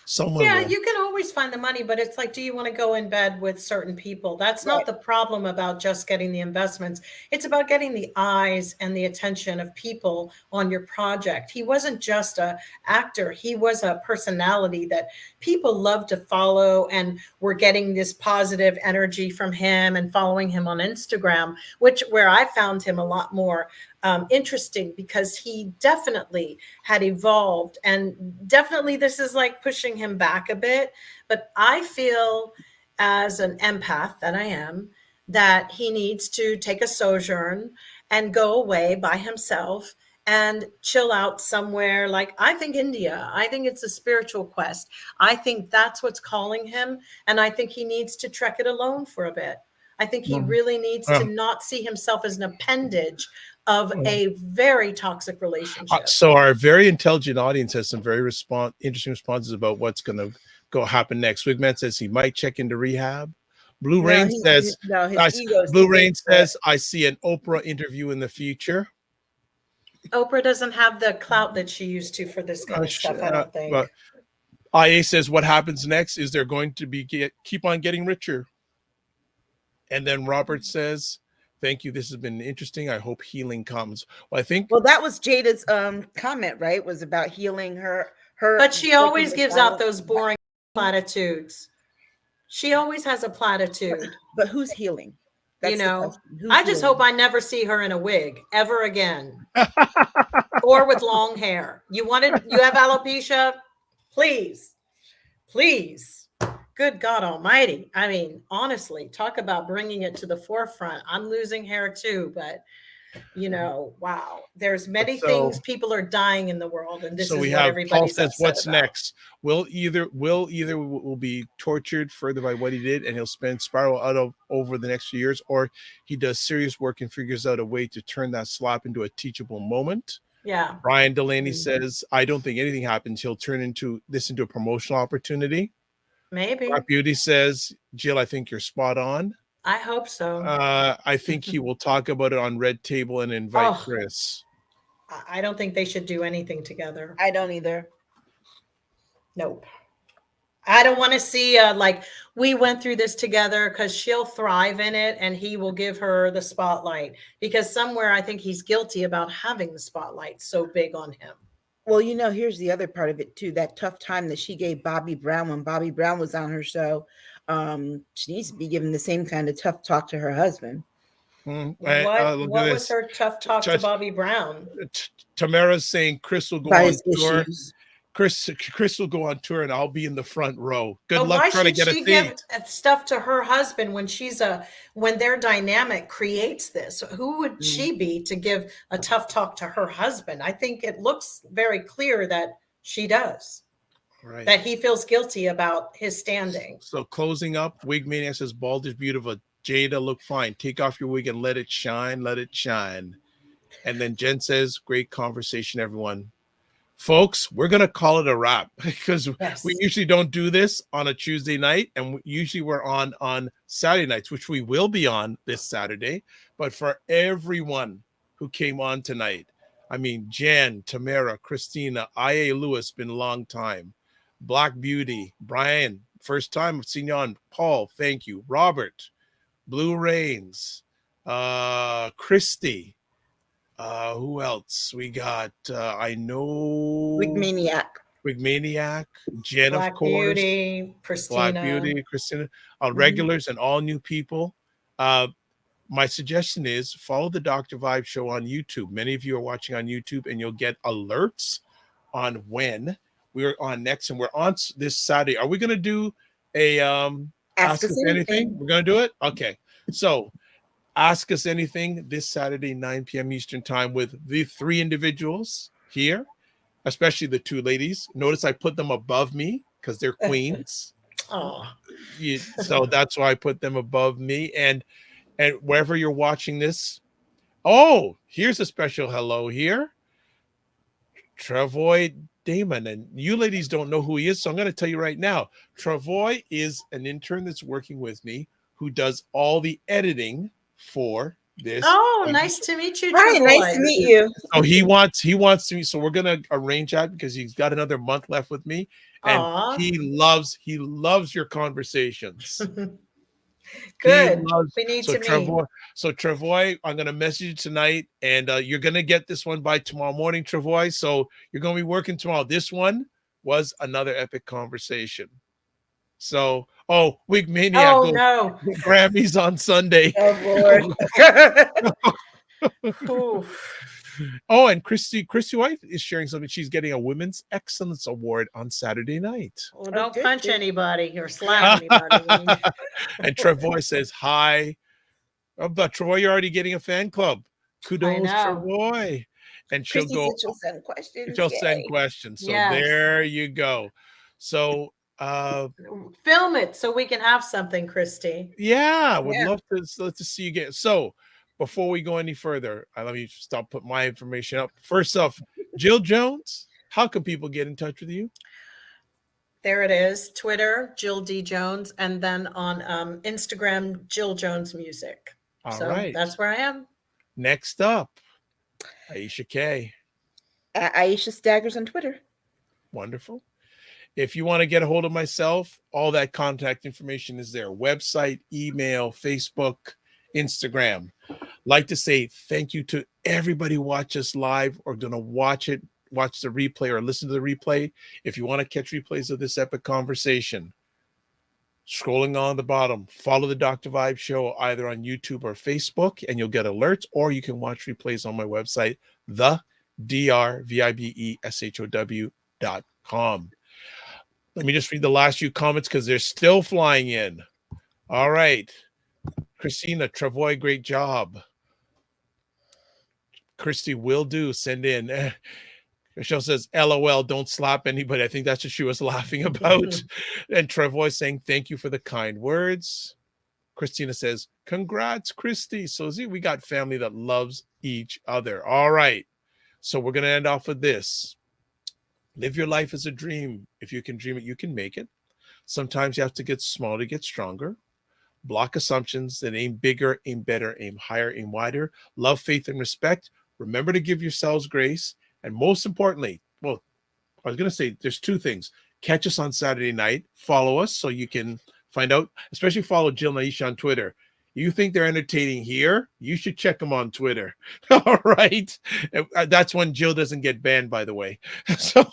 Someone will. You can always find the money, but it's like, do you want to go in bed with certain people? That's not the problem about just getting the investments. It's about getting the eyes and the attention of people on your project. He wasn't just an actor. He was a personality that people love to follow, and we're getting this positive energy from him and following him on Instagram, where I found him a lot more interesting, because he definitely had evolved, and definitely this is like pushing him back a bit. But I feel, as an empath that I am, that he needs to take a sojourn and go away by himself and chill out somewhere. Like, I think India. I think it's a spiritual quest. I think that's what's calling him, and I think he needs to trek it alone for a bit. I think he really needs to not see himself as an appendage of a very toxic relationship. So our very intelligent audience has some very interesting responses about what's going to happen next. Wigman says he might check into rehab. Blue Rain says, I see an Oprah interview in the future. Oprah doesn't have the clout that she used to for this kind of stuff, I don't think. But IA says what happens next is they're going to keep on getting richer. And then Robert says, thank you. This has been interesting. I hope healing comes. Well, I think. Well, that was Jada's comment, right? Was about healing her. But she always gives out those boring platitudes. She always has a platitude. But who's healing? That's I just hope I never see her in a wig ever again. Or with long hair. You have alopecia? Please. Good God Almighty. I mean, honestly, talk about bringing it to the forefront. I'm losing hair too, but wow. There's many things. People are dying in the world, and this is what everybody's Paul says, what's about. next? Will be tortured further by what he did, and he'll spiral out over the next few years, or he does serious work and figures out a way to turn that slap into a teachable moment. Yeah. Brian Delaney says, I don't think anything happens. He'll turn this into a promotional opportunity. Maybe. Black Beauty says, Jill, I think you're spot on. I hope so. I think he will talk about it on Red Table and invite Chris. I don't think they should do anything together. I don't either. Nope. I don't want to see we went through this together, because she'll thrive in it and he will give her the spotlight, because somewhere I think he's guilty about having the spotlight so big on him. Well, here's the other part of it too. That tough time that she gave Bobby Brown when Bobby Brown was on her show. She needs to be given the same kind of tough talk to her husband. What was her tough talk to Bobby Brown? Tamara's saying Chris will go on tour. Chris will go on tour, and I'll be in the front row. Good luck trying to get a seat. Why should she give stuff to her husband when their dynamic creates this? Who would she be to give a tough talk to her husband? I think it looks very clear that she does. Right. That he feels guilty about his standing. So closing up, Wig Mania says, bald is beautiful. Jada, look fine. Take off your wig and let it shine. Let it shine. And then Jen says, great conversation, everyone. Folks, we're going to call it a wrap, because we usually don't do this on a Tuesday night, and usually we're on Saturday nights, which we will be on this Saturday. But for everyone who came on tonight, I mean, Jen, Tamara, Christina, IA Lewis, been a long time. Black Beauty, Brian, first time I've seen you on. Paul, thank you. Robert, Blue Rains, Christy. Who else? We got I know Wigmaniac, Jen, Black of course, Beauty, Christina. Black Beauty, Christina, regulars and all new people. My suggestion is follow the Dr. Vibe show on YouTube. Many of you are watching on YouTube, and you'll get alerts on when we're on next, and we're on this Saturday. Are we going to do a Ask Us Anything? We're going to do it? Okay. So Ask Us Anything this Saturday, 9 p.m. Eastern time, with the 3 individuals here, especially the 2 ladies. Notice I put them above me because they're queens. So that's why I put them above me. And wherever you're watching this, here's a special hello here. Travoy Damon, and you ladies don't know who he is, so I'm going to tell you right now. Travoy is an intern that's working with me who does all the editing for this. Nice to meet you, Travoy. Nice to meet you. So he wants to. So we're going to arrange that, because he's got another month left with me, and he loves your conversations. Good. We need to meet. So Travoy, I'm going to message you tonight, and you're going to get this one by tomorrow morning, Travoy. So you're going to be working tomorrow. This one was another epic conversation. So, Wig Maniac. No. Grammys on Sunday. Lord. And Christy White is sharing something. She's getting a Women's Excellence Award on Saturday night. Don't punch anybody or slap anybody. And Travoy says hi. But Travoy, you're already getting a fan club. Kudos, Travoy. And she'll send questions. She'll send questions. So there you go. So film it so we can have something, Christy. Would love to see you again. So before we go any further, let me stop putting my information up. First off, Jill Jones, how can people get in touch with you? There it is. Twitter, Jill D. Jones, and then on Instagram, Jill Jones Music. All right. That's where I am. Next up, Aisha K. Aisha Staggers on Twitter. Wonderful. If you want to get a hold of myself, all that contact information is there. Website, email, Facebook, Instagram. Like to say thank you to everybody who watch us live or going to watch the replay or listen to the replay. If you want to catch replays of this epic conversation, scrolling on the bottom, follow the Dr. Vibe Show either on YouTube or Facebook, and you'll get alerts, or you can watch replays on my website, thedrvibeshow.com. Let me just read the last few comments because they're still flying in. All right. Christina Travoy, great job. Christy, will do. Send in. Michelle says, LOL, don't slap anybody. I think that's what she was laughing about. And Travoy saying, thank you for the kind words. Christina says, congrats, Christy. So see, we got family that loves each other. All right. So we're going to end off with this. Live your life as a dream. If you can dream it, you can make it. Sometimes you have to get small to get stronger. Block assumptions, then aim bigger, aim better, aim higher, aim wider. Love, faith, and respect. Remember to give yourselves grace. And most importantly, well, I was going to say there's two things. Catch us on Saturday night. Follow us so you can find out, especially follow Jill and Aisha on Twitter. You think they're entertaining here? You should check them on Twitter. All right. That's when Jill doesn't get banned, by the way. So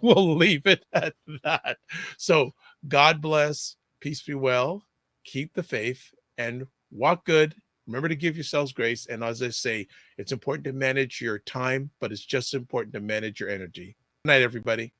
we'll leave it at that. So God bless. Peace be well. Keep the faith and walk good. Remember to give yourselves grace. And as I say, it's important to manage your time, but it's just important to manage your energy. Good night, everybody.